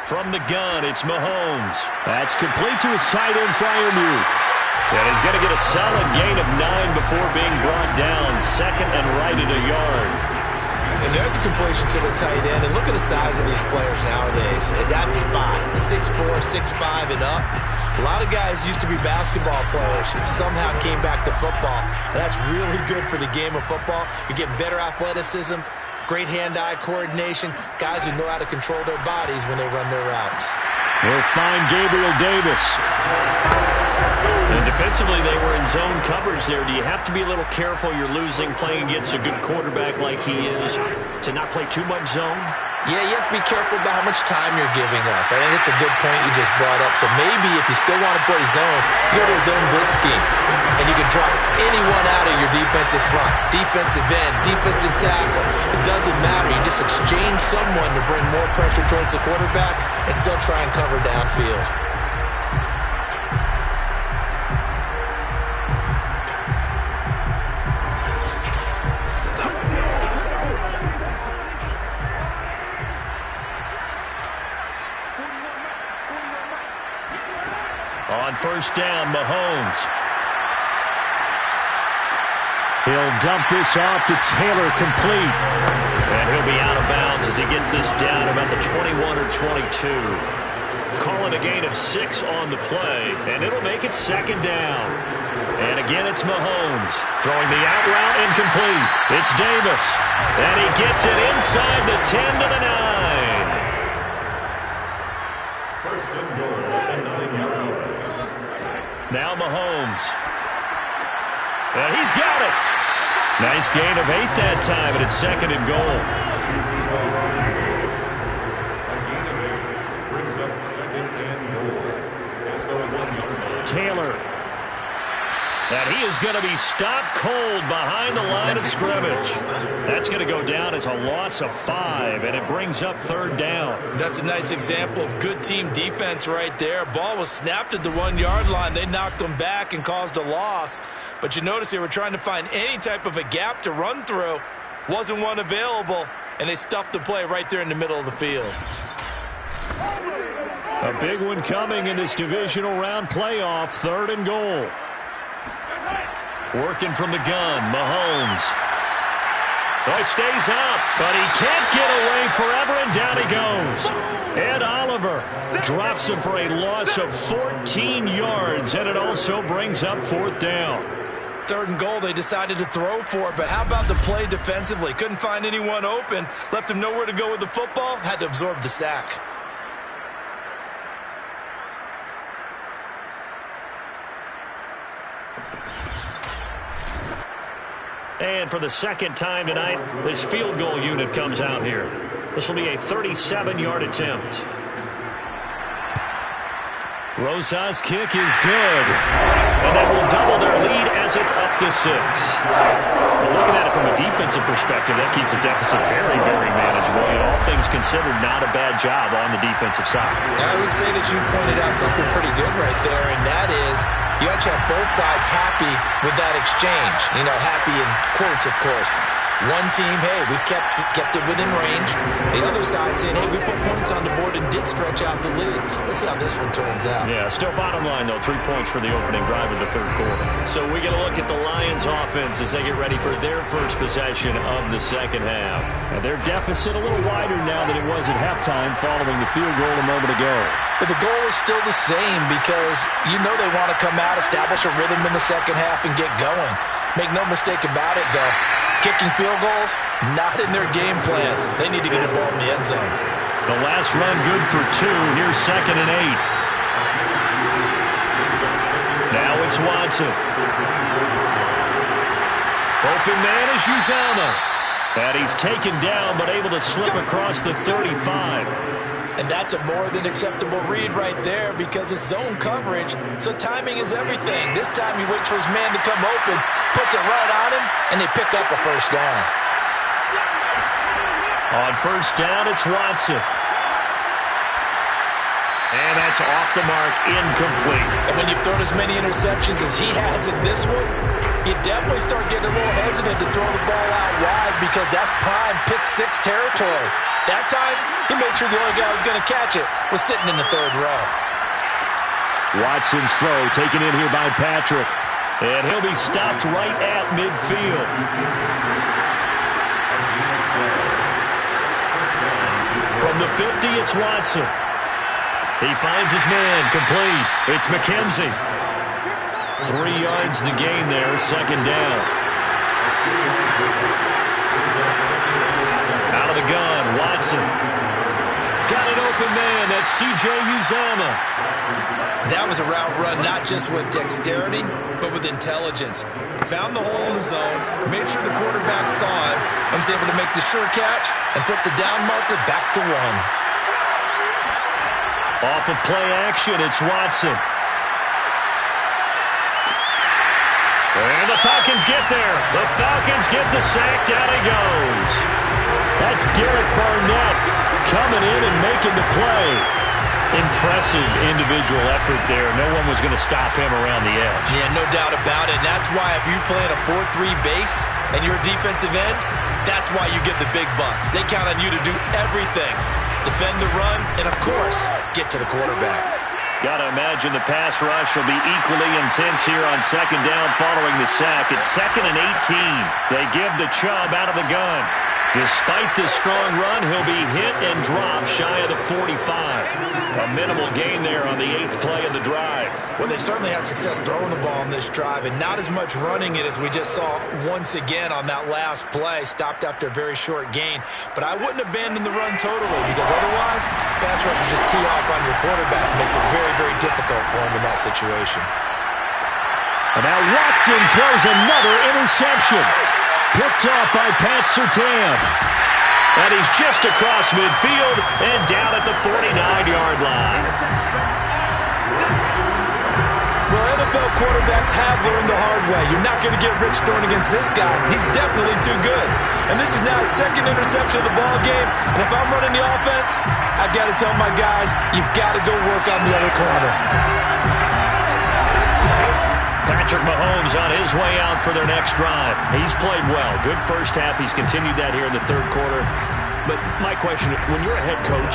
From the gun, it's Mahomes. That's complete to his tight end, Freiermuth. And he's going to get a solid gain of 9 before being brought down. 2nd and right at a yard. And there's a completion to the tight end. And look at the size of these players nowadays. At that spot, 6'4", 6'5", and up. A lot of guys used to be basketball players, somehow came back to football. And that's really good for the game of football. You're getting better athleticism, great hand-eye coordination, guys who know how to control their bodies when they run their routes. We'll find Gabriel Davis. And defensively, they were in zone coverage there. Do you have to be a little careful? You're losing playing against a good quarterback like he is to not play too much zone? Yeah, you have to be careful about how much time you're giving up. I think it's a good point you just brought up. So maybe if you still want to play zone, you go to a zone blitz scheme. And you can drop anyone out of your defensive front. Defensive end, defensive tackle. It doesn't matter. You just exchange someone to bring more pressure towards the quarterback and still try and cover downfield. On first down, Mahomes. He'll dump this off to Taylor, complete. And he'll be out of bounds as he gets this down about the 21 or 22. Calling a gain of 6 on the play, and it'll make it second down. And again, it's Mahomes. Throwing the out route incomplete. It's Davis. And he gets it inside the 10 to the 9. First and goal. Now Mahomes. And he's got it. Nice gain of 8 that time, and it's second and goal. Brings up second and goal. Taylor. And he is going to be stopped cold behind the line of scrimmage. That's going to go down as a loss of 5, and it brings up third down. That's a nice example of good team defense right there. Ball was snapped at the 1-yard line. They knocked them back and caused a loss. But you notice they were trying to find any type of a gap to run through. Wasn't one available, and they stuffed the play right there in the middle of the field. A big one coming in this divisional round playoff, third and goal. Working from the gun, Mahomes. Boy, stays up, but he can't get away forever, and down he goes. Ed Oliver drops him for a loss of 14 yards, and it also brings up fourth down. Third and goal, they decided to throw for it, but how about the play defensively? Couldn't find anyone open, left him nowhere to go with the football, had to absorb the sack. And for the second time tonight, this field goal unit comes out here. This will be a 37-yard attempt. Rosa's kick is good. And they will double their lead as it's up to 6. Well, looking at it from a defensive perspective, that keeps the deficit very, very manageable. All things considered, not a bad job on the defensive side. I would say that you've pointed out something pretty good right there, and that is you actually have both sides happy with that exchange. You know, happy in quotes, of course. One team, hey, we've kept it within range. The other side saying, hey, we put points on the board and did stretch out the lead. Let's see how this one turns out. Yeah, still bottom line, though, 3 points for the opening drive of the third quarter. So we get a look at the Lions offense as they get ready for their first possession of the second half. And their deficit a little wider now than it was at halftime following the field goal a moment ago. But the goal is still the same because you know they want to come out, establish a rhythm in the second half, and get going. Make no mistake about it, though. Kicking field goals, not in their game plan. They need to get the ball in the end zone. The last run good for 2. Here's second and 8. Now it's Watson. Open man is Uzomah. And he's taken down but able to slip across the 35. And that's a more than acceptable read right there because it's zone coverage, so timing is everything. This time he waits for his man to come open, puts it right on him, and they pick up a first down. On first down, it's Watson. And that's off the mark, incomplete. And when you've thrown as many interceptions as he has in this one, you definitely start getting a little hesitant to throw the ball out wide because that's prime pick-6 territory. That time, he made sure the only guy who was going to catch it was sitting in the third row. Watson's throw taken in here by Patrick. And he'll be stopped right at midfield. From the 50, it's Watson. He finds his man, complete. It's McKenzie. 3 yards the gain there, second down. Out of the gun, Watson. Got an open man, that's C.J. Uzomah. That was a route run not just with dexterity, but with intelligence. Found the hole in the zone, made sure the quarterback saw him, and was able to make the sure catch and flip the down marker back to 1. Off of play action, it's Watson. And the Falcons get there. The Falcons get the sack. Down he goes. That's Derek Barnett coming in and making the play. Impressive individual effort there. No one was going to stop him around the edge. Yeah, no doubt about it. And that's why if you play in a 4-3 base and you're a defensive end, that's why you get the big bucks. They count on you to do everything. Defend the run, and of course, get to the quarterback. Got to imagine the pass rush will be equally intense here on second down following the sack. It's 2nd and 18. They give the Chubb out of the gun. Despite the strong run, he'll be hit and dropped shy of the 45. A minimal gain there on the 8th play of the drive. Well, they certainly had success throwing the ball in this drive, and not as much running it as we just saw once again on that last play. Stopped after a very short gain. But I wouldn't abandon the run totally, because otherwise, pass rushers just tee off on your quarterback. Makes it very, very difficult for him in that situation. And now Watson throws another interception. Picked off by Pat Surtain. And he's just across midfield and down at the 49-yard line. Well, NFL quarterbacks have learned the hard way. You're not going to get rich throwing against this guy. He's definitely too good. And this is now his 2nd interception of the ball game. And if I'm running the offense, I've got to tell my guys, you've got to go work on the other corner. Patrick Mahomes on his way out for their next drive. He's played well. Good first half. He's continued that here in the 3rd quarter. But my question, when you're a head coach,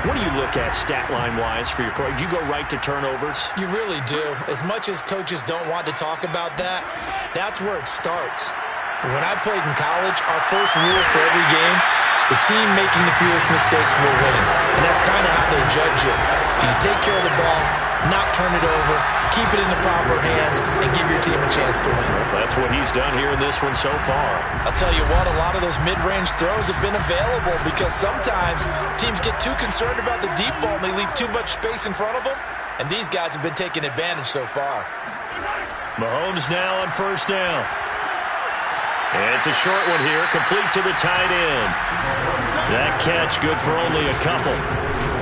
what do you look at stat line-wise for your coach? Do you go right to turnovers? You really do. As much as coaches don't want to talk about that, that's where it starts. When I played in college, our first rule for every game, the team making the fewest mistakes will win. And that's kind of how they judge you. Do you take care of the ball, not turn it over, keep it in the proper hands, and give your team a chance to win? Well, that's what he's done here in this one so far. I'll tell you what, a lot of those mid-range throws have been available because sometimes teams get too concerned about the deep ball and they leave too much space in front of them, and these guys have been taking advantage so far. Mahomes now on first down. It's a short one here, complete to the tight end. That catch good for only a couple.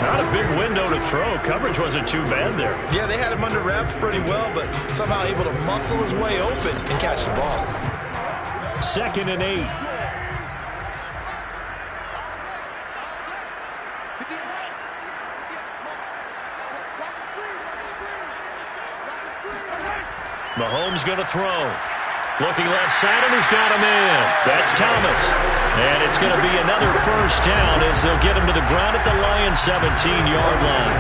Not a big window to throw. Coverage wasn't too bad there. Yeah, they had him under wraps pretty well, but somehow able to muscle his way open and catch the ball. 2nd and 8. Mahomes going to throw. Looking left side, and he's got him in. That's Thomas. And it's going to be another first down as they'll get him to the ground at the Lions' 17-yard line.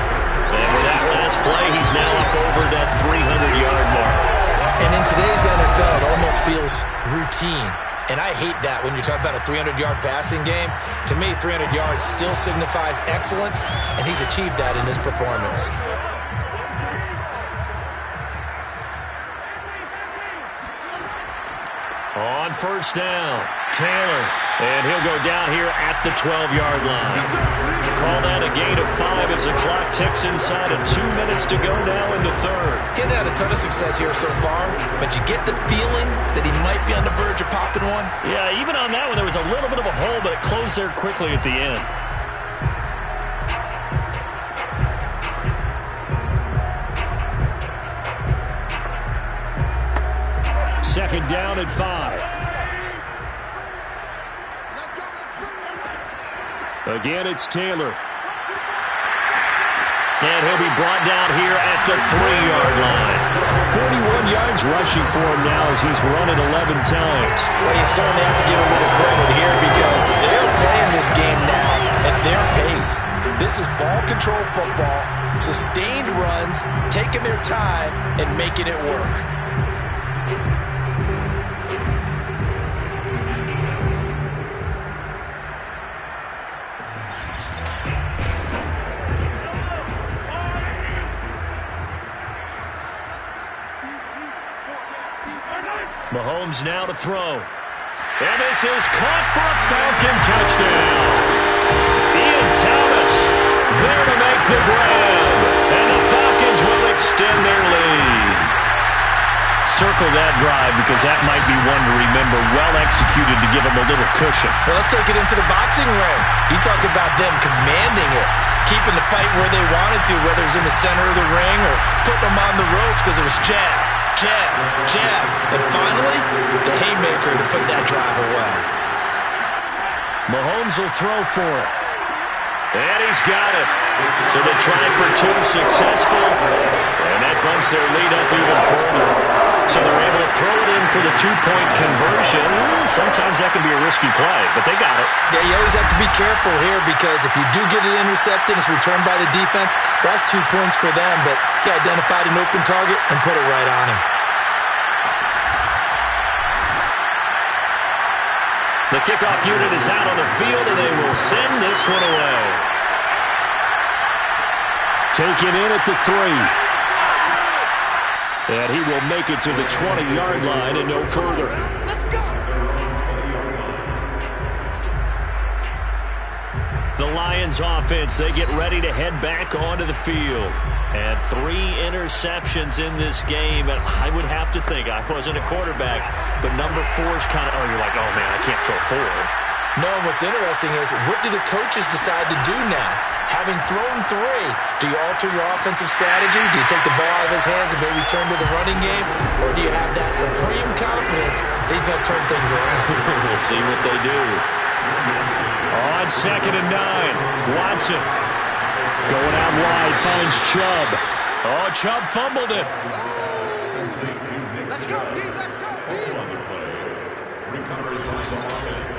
And with that last play, he's now up over that 300-yard mark. And in today's NFL, it almost feels routine. And I hate that when you talk about a 300-yard passing game. To me, 300 yards still signifies excellence, and he's achieved that in this performance. On first down, Taylor, and he'll go down here at the 12-yard line. Call that a gain of 5 as the clock ticks inside of 2 minutes to go now in the 3rd. Getting had a ton of success here so far, but you get the feeling that he might be on the verge of popping one. Yeah, even on that one, there was a little bit of a hole, but it closed there quickly at the end. Second down at 5. Again, it's Taylor. And he'll be brought down here at the 3-yard line. 41 yards rushing for him now as he's run it 11 times. Well, you certainly have to give a little credit here because they're playing this game now at their pace. This is ball control football, sustained runs, taking their time, and making it work. Mahomes now to throw. And this is caught for a Falcon touchdown. Ian Thomas there to make the grab. And the Falcons will extend their lead. Circle that drive because that might be one to remember. Well executed to give them a little cushion. Well, let's take it into the boxing ring. You talk about them commanding it, keeping the fight where they wanted to, whether it was in the center of the ring or putting them on the ropes because it was jab, jab, jab. And finally, the haymaker to put that drive away. Mahomes will throw for it. And he's got it. So they try for two, successful. And that bumps their lead up even further. So they're able to throw it in for the two-point conversion. Sometimes that can be a risky play, but they got it. Yeah, you always have to be careful here because if you do get it intercepted, it's returned by the defense, that's 2 points for them. But he identified an open target and put it right on him. The kickoff unit is out on the field, and they will send this one away. Taken in at the 3. And he will make it to the 20-yard line and no further. The Lions offense, they get ready to head back onto the field. And 3 interceptions in this game. And I would have to think, I wasn't a quarterback, but number 4 is kind of, you're like, oh, man, I can't throw 4. No, what's interesting is, what do the coaches decide to do now? Having thrown 3, do you alter your offensive strategy? Do you take the ball out of his hands and maybe turn to the running game? Or do you have that supreme confidence that he's going to turn things around? We'll see what they do. On 2nd and 9, Watson. Going out wide, finds Chubb. Oh, Chubb fumbled it. Let's go, D, let's go, D. On the play. Recovery by the offense.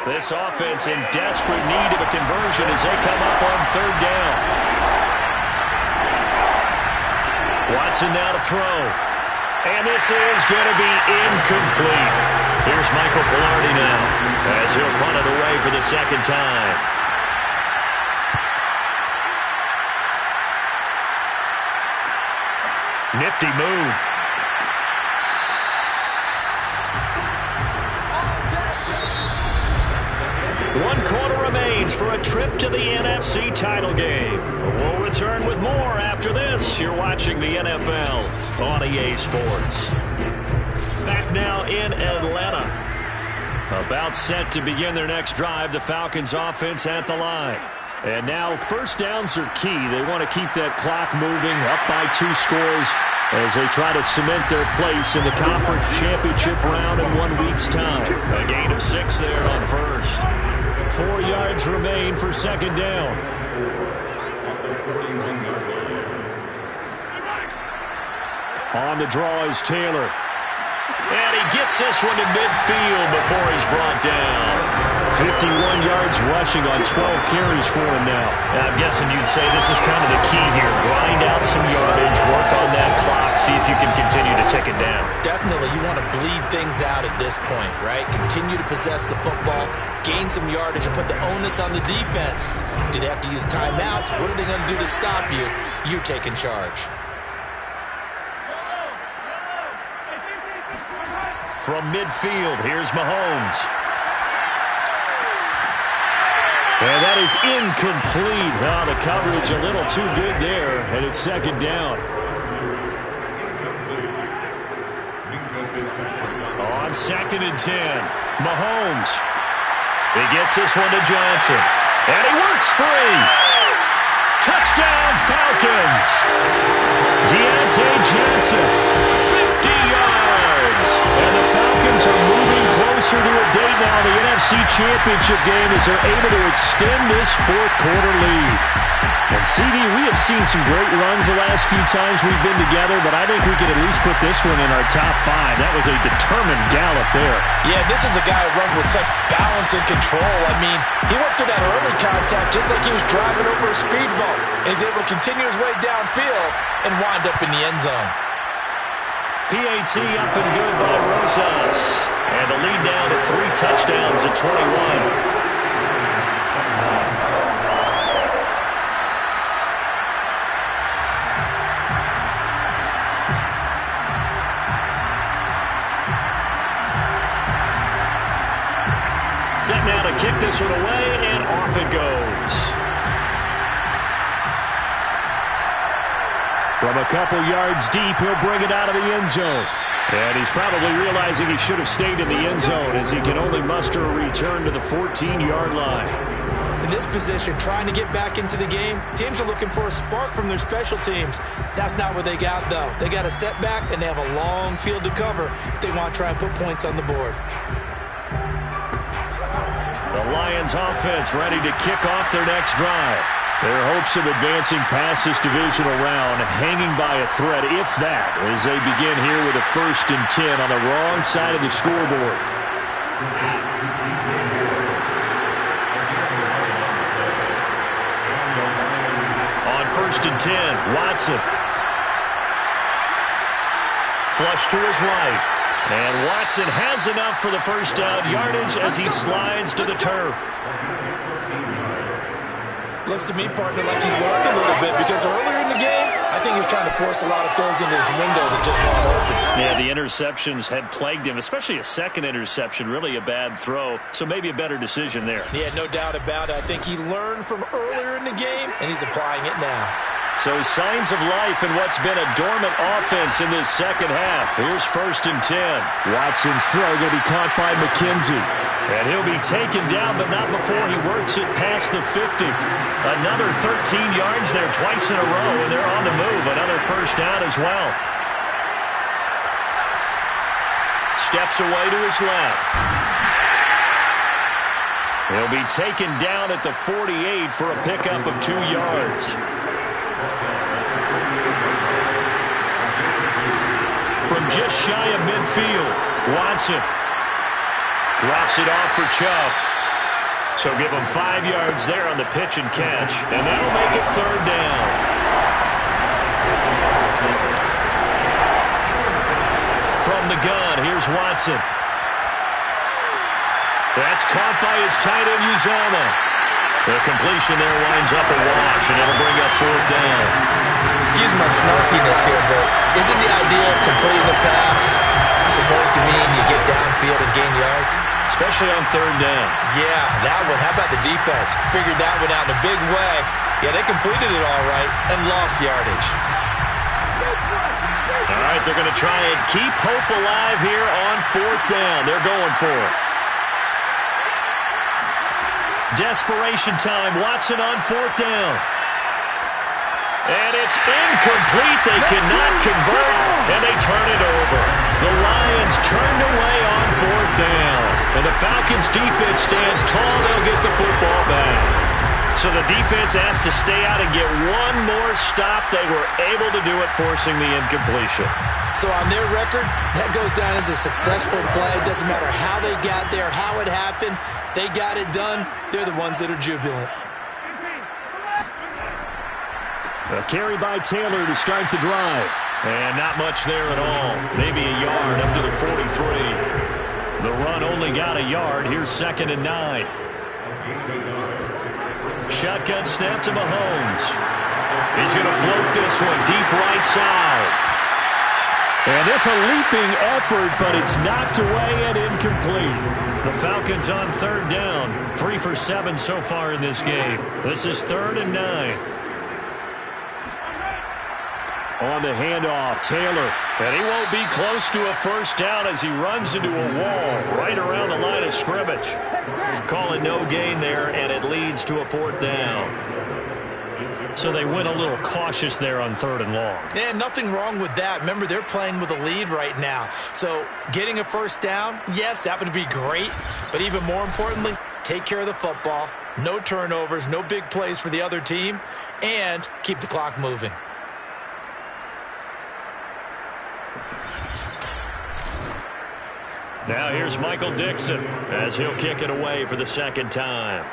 This offense in desperate need of a conversion as they come up on 3rd down. Watson now to throw. And this is going to be incomplete. Here's Michael Pilardi now as he'll punt it away for the 2nd time. Nifty move. One quarter remains for a trip to the NFC title game. We'll return with more after this. You're watching the NFL on EA Sports. Back now in Atlanta. About set to begin their next drive. The Falcons offense at the line. And now 1st downs are key. They want to keep that clock moving up by 2 scores as they try to cement their place in the conference championship round in 1 week's time. A gain of 6 there on 1st. 4 yards remain for 2nd down. On the draw is Taylor. And he gets this one to midfield before he's brought down. 51 yards rushing on 12 carries for him now. And I'm guessing you'd say this is kind of the key here. Grind out some yardage, work on that clock, see if you can continue to tick it down. Definitely, you want to bleed things out at this point, right? Continue to possess the football, gain some yardage, and put the onus on the defense. Do they have to use timeouts? What are they going to do to stop you? You're taking charge. From midfield, here's Mahomes. And that is incomplete. Oh, the coverage a little too good there, and it's 2nd down. On 2nd and 10, Mahomes. He gets this one to Johnson. And he works free. Touchdown, Falcons. Deontay Johnson, 50 yards. And the Falcons are moving closer to a date now. The NFC Championship game as they're able to extend this 4th quarter lead. And CD, we have seen some great runs the last few times we've been together, but I think we could at least put this one in our top 5. That was a determined gallop there. Yeah, this is a guy who runs with such balance and control. I mean, he went through that early contact just like he was driving over a speed bump. And he's able to continue his way downfield and wind up in the end zone. PAT up and good by Rosas. And the lead down to 3 touchdowns at 21. now to kick this one away, and off it goes. From a couple yards deep, he'll bring it out of the end zone. And he's probably realizing he should have stayed in the end zone as he can only muster a return to the 14-yard line. In this position, trying to get back into the game, teams are looking for a spark from their special teams. That's not what they got, though. They got a setback, and they have a long field to cover if they want to try and put points on the board. The Lions offense ready to kick off their next drive. Their hopes of advancing past this divisional round hanging by a thread, if that, as they begin here with a 1st and 10 on the wrong side of the scoreboard. On 1st and 10, Watson. Flush to his right. And Watson has enough for the first down yardage as he slides to the turf. Looks to me, partner, like he's learned a little bit because earlier in the game, I think he was trying to force a lot of throws into his windows that just weren't open. Yeah, the interceptions had plagued him, especially a second interception, really a bad throw, so maybe a better decision there. Yeah, no doubt about it. I think he learned from earlier in the game, and he's applying it now. So signs of life in what's been a dormant offense in this second half. Here's 1st and 10. Watson's throw going to be caught by McKenzie. And he'll be taken down, but not before he works it past the 50. Another 13 yards there twice in a row, and they're on the move. Another first down as well. Steps away to his left. He'll be taken down at the 48 for a pickup of 2 yards. From just shy of midfield, Watson drops it off for Chubb. So give him 5 yards there on the pitch and catch, and that'll make it 3rd down. From the gun, here's Watson. That's caught by his tight end, Uzomah. The completion there winds up a wash, and it'll bring up 4th down. Excuse my snarkiness here, but isn't the idea of completing a pass supposed to mean you get downfield and gain yards? Especially on 3rd down. Yeah, that one. How about the defense? Figured that one out in a big way. Yeah, they completed it all right and lost yardage. All right, they're going to try and keep hope alive here on 4th down. They're going for it. Desperation time. Watson on 4th down. And it's incomplete. They cannot convert, and they turn it over. The Lions turned away on 4th down. And the Falcons' defense stands tall. They'll get the football back. So the defense has to stay out and get one more stop. They were able to do it, forcing the incompletion. So on their record, that goes down as a successful play. Doesn't matter how they got there, how it happened. They got it done. They're the ones that are jubilant. A carry by Taylor to start the drive. And not much there at all. Maybe a yard up to the 43. The run only got a yard. Here's 2nd and 9. Shotgun snap to Mahomes. He's going to float this one deep right side. And it's a leaping effort, but it's knocked away and incomplete. The Falcons on 3rd down. 3 for 7 so far in this game. This is 3rd and 9. On the handoff, Taylor. And he won't be close to a first down as he runs into a wall right around the line of scrimmage. Call it no gain there, and it leads to a 4th down. So they went a little cautious there on 3rd and long. And nothing wrong with that. Remember, they're playing with a lead right now. So getting a first down, yes, that would be great. But even more importantly, take care of the football. No turnovers, no big plays for the other team, and keep the clock moving. Now here's Michael Dixon as he'll kick it away for the 2nd time.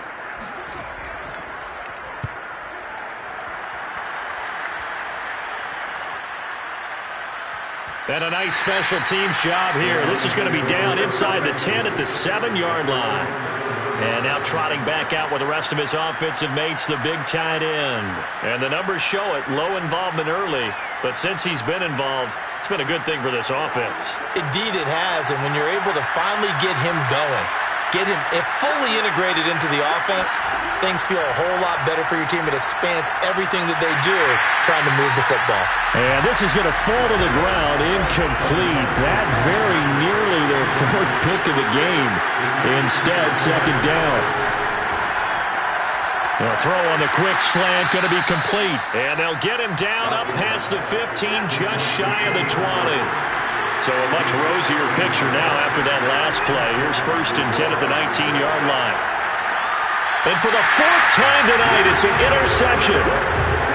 And a nice special teams job here. This is going to be down inside the 10 at the 7-yard line. And now trotting back out with the rest of his offensive mates, the big tight end. And the numbers show it, low involvement early. But since he's been involved, it's been a good thing for this offense. Indeed it has, and when you're able to finally get him going, get him fully integrated into the offense, things feel a whole lot better for your team. It expands everything that they do trying to move the football. And this is going to fall to the ground, incomplete. That very nearly their fourth pick of the game. Instead, second down. The throw on the quick slant going to be complete. And they'll get him down up past the 15, just shy of the 20. So a much rosier picture now after that last play. Here's 1st and 10 at the 19-yard line. And for the 4th time tonight, it's an interception.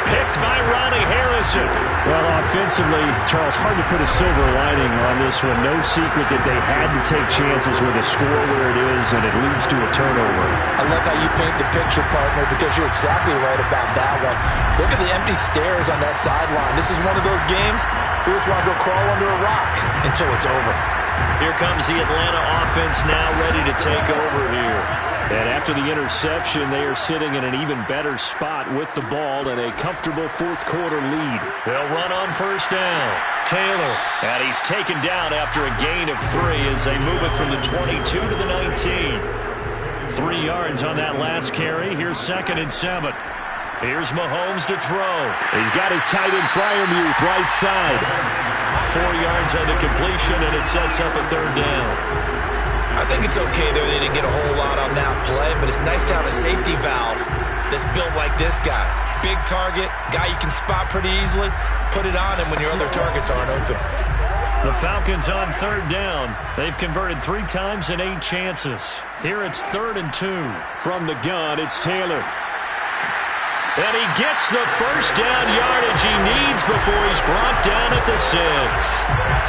Picked by Ronnie Harrison. Well, offensively, Charles, hard to put a silver lining on this one. No secret that they had to take chances with a score where it is, and it leads to a turnover. I love how you paint the picture, partner, because you're exactly right about that one. Look at the empty stairs on that sideline. This is one of those games you just want to go crawl under a rock until it's over. Here comes the Atlanta offense now ready to take over here. And after the interception, they are sitting in an even better spot with the ball and a comfortable fourth-quarter lead. They'll run on 1st down. Taylor. And he's taken down after a gain of 3 as they move it from the 22 to the 19. 3 yards on that last carry. Here's 2nd and 7. Here's Mahomes to throw. He's got his tight end Freiermuth right side. 4 yards on the completion, and it sets up a 3rd down. I think it's okay there. They didn't get a whole lot on that play, but it's nice to have a safety valve that's built like this guy. Big target, guy you can spot pretty easily. Put it on him when your other targets aren't open. The Falcons on 3rd down. They've converted 3 times in 8 chances. Here it's 3rd and 2. From the gun, it's Taylor. And he gets the 1st down yardage he needs before he's brought down at the 6.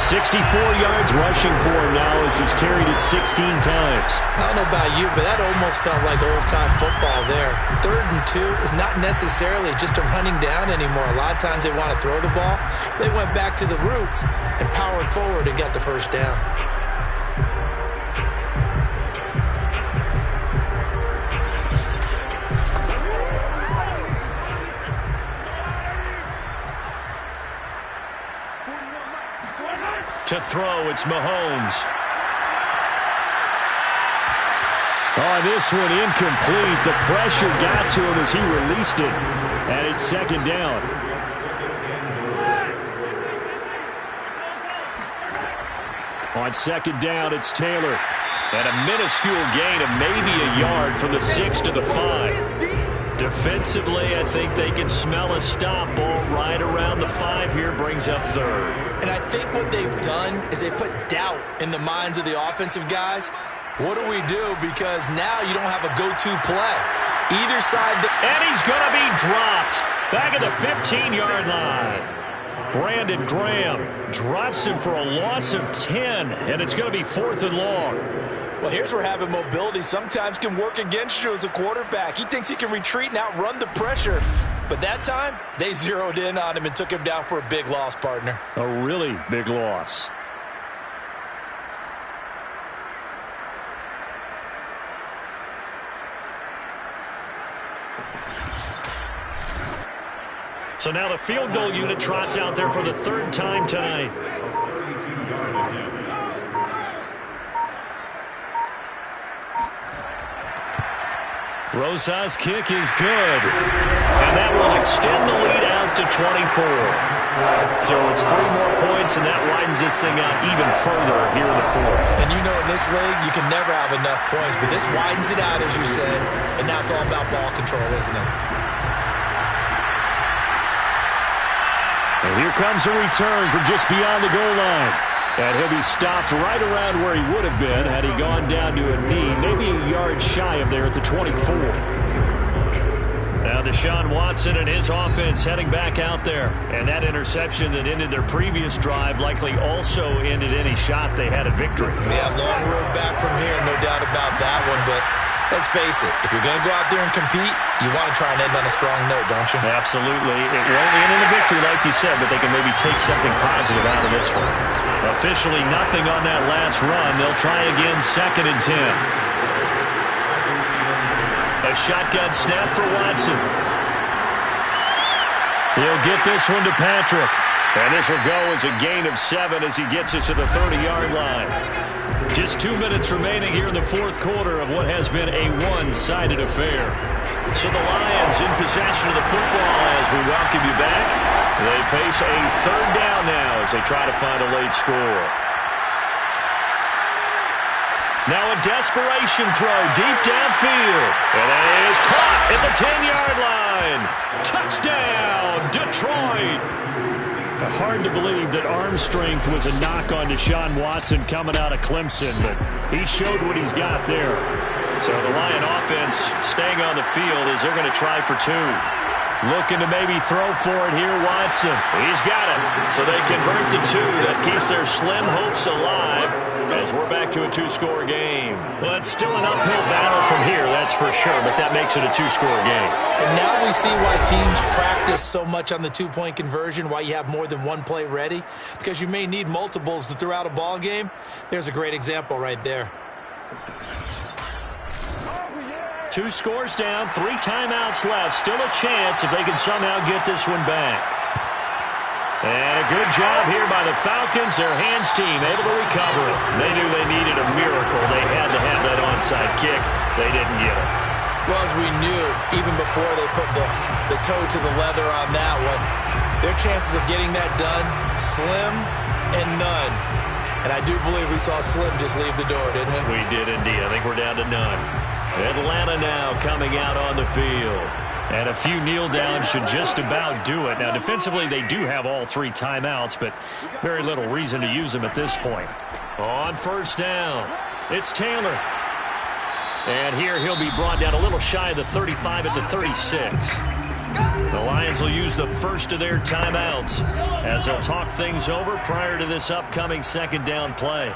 64 yards rushing for him now as he's carried it 16 times. I don't know about you, but that almost felt like old-time football there. 3rd and 2 is not necessarily just a running down anymore. A lot of times they want to throw the ball. They went back to the roots and powered forward and got the 1st down. To throw, it's Mahomes. Oh, this one incomplete. The pressure got to him as he released it. And it's 2nd down. On 2nd down, it's Taylor. And a minuscule gain of maybe a yard from the 6 to the 5. Defensively, I think they can smell a stop. Ball right around the 5 here, brings up 3rd. And I think what they've done is they put doubt in the minds of the offensive guys. What do we do? Because now you don't have a go-to play. Either side. And he's going to be dropped. Back at the 15-yard line. Brandon Graham drops him for a loss of 10. And it's going to be 4th and long. Well, here's where having mobility sometimes can work against you as a quarterback. He thinks he can retreat and outrun the pressure. But that time, they zeroed in on him and took him down for a big loss, partner. A really big loss. So now the field goal unit trots out there for the 3rd time tonight. Rosa's kick is good. And that will extend the lead out to 24. So it's 3 more points, and that widens this thing out even further here in the 4th. And you know in this league, you can never have enough points. But this widens it out, as you said. And now it's all about ball control, isn't it? And here comes a return from just beyond the goal line. And he'll be stopped right around where he would have been had he gone down to a knee, maybe a yard shy of there at the 24. Now Deshaun Watson and his offense heading back out there. And that interception that ended their previous drive likely also ended any shot they had at victory. Yeah, long road back from here, no doubt about that one. But let's face it, if you're going to go out there and compete, you want to try and end on a strong note, don't you? Absolutely. It won't end in a victory, like you said, but they can maybe take something positive out of this one. Officially nothing on that last run. They'll try again, 2nd and 10. A shotgun snap for Watson. He'll get this one to Patrick. And this will go as a gain of 7 as he gets it to the 30-yard line. Just 2 minutes remaining here in the fourth quarter of what has been a one-sided affair. So the Lions in possession of the football as we welcome you back. They face a third down now as they try to find a late score. Now a desperation throw deep downfield. And it is caught at the 10-yard line. Touchdown, Detroit. Hard to believe that arm strength was a knock on Deshaun Watson coming out of Clemson, but he showed what he's got there. So the Lion offense staying on the field as they're going to try for two. Looking to maybe throw for it here, Watson. He's got it. So they convert to two. That keeps their slim hopes alive as we're back to a two-score game. Well, it's still an uphill battle from here, that's for sure, but that makes it a two-score game. And now we see why teams practice so much on the two-point conversion, why you have more than one play ready, because you may need multiples to throw out a ball game. There's a great example right there. 2 scores down, 3 timeouts left. Still a chance if they can somehow get this one back. And a good job here by the Falcons. Their hands team able to recover it. They knew they needed a miracle. They had to have that onside kick. They didn't get it. Well, as we knew, even before they put the toe to the leather on that one, their chances of getting that done, slim and none. And I do believe we saw Slim just leave the door, didn't we? We did indeed. I think we're down to none. Atlanta now coming out on the field. And a few kneel downs should just about do it. Now, defensively, they do have all 3 timeouts, but very little reason to use them at this point. On first down, it's Taylor. And here he'll be brought down a little shy of the 35 at the 36. The Lions will use the first of their timeouts as they'll talk things over prior to this upcoming second down play.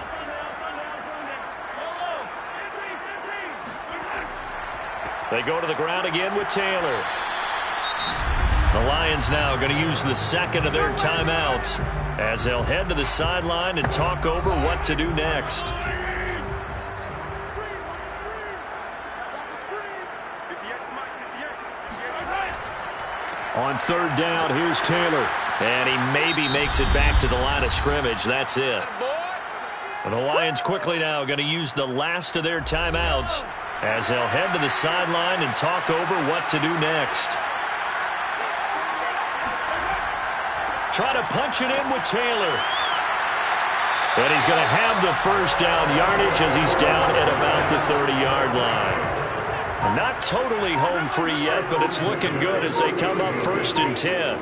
They go to the ground again with Taylor. The Lions now going to use the second of their timeouts as they'll head to the sideline and talk over what to do next. On third down, here's Taylor. And he maybe makes it back to the line of scrimmage. That's it. The Lions quickly now going to use the last of their timeouts as they'll head to the sideline and talk over what to do next. Try to punch it in with Taylor. And he's going to have the first down yardage as he's down at about the 30-yard line. Not totally home free yet, but it's looking good as they come up 1st and 10.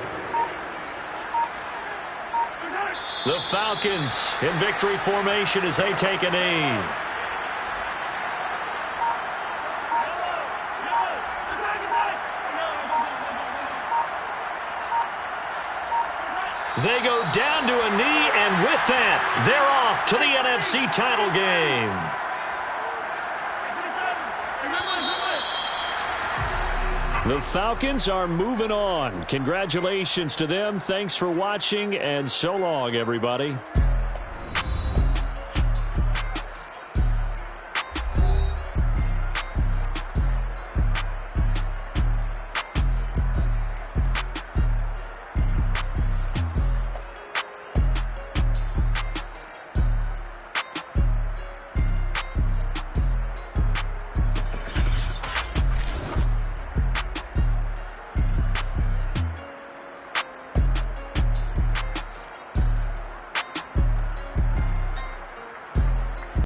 The Falcons in victory formation as they take a knee. They go down to a knee, and with that, they're off to the NFC title game. The Falcons are moving on. Congratulations to them. Thanks for watching, and so long, everybody.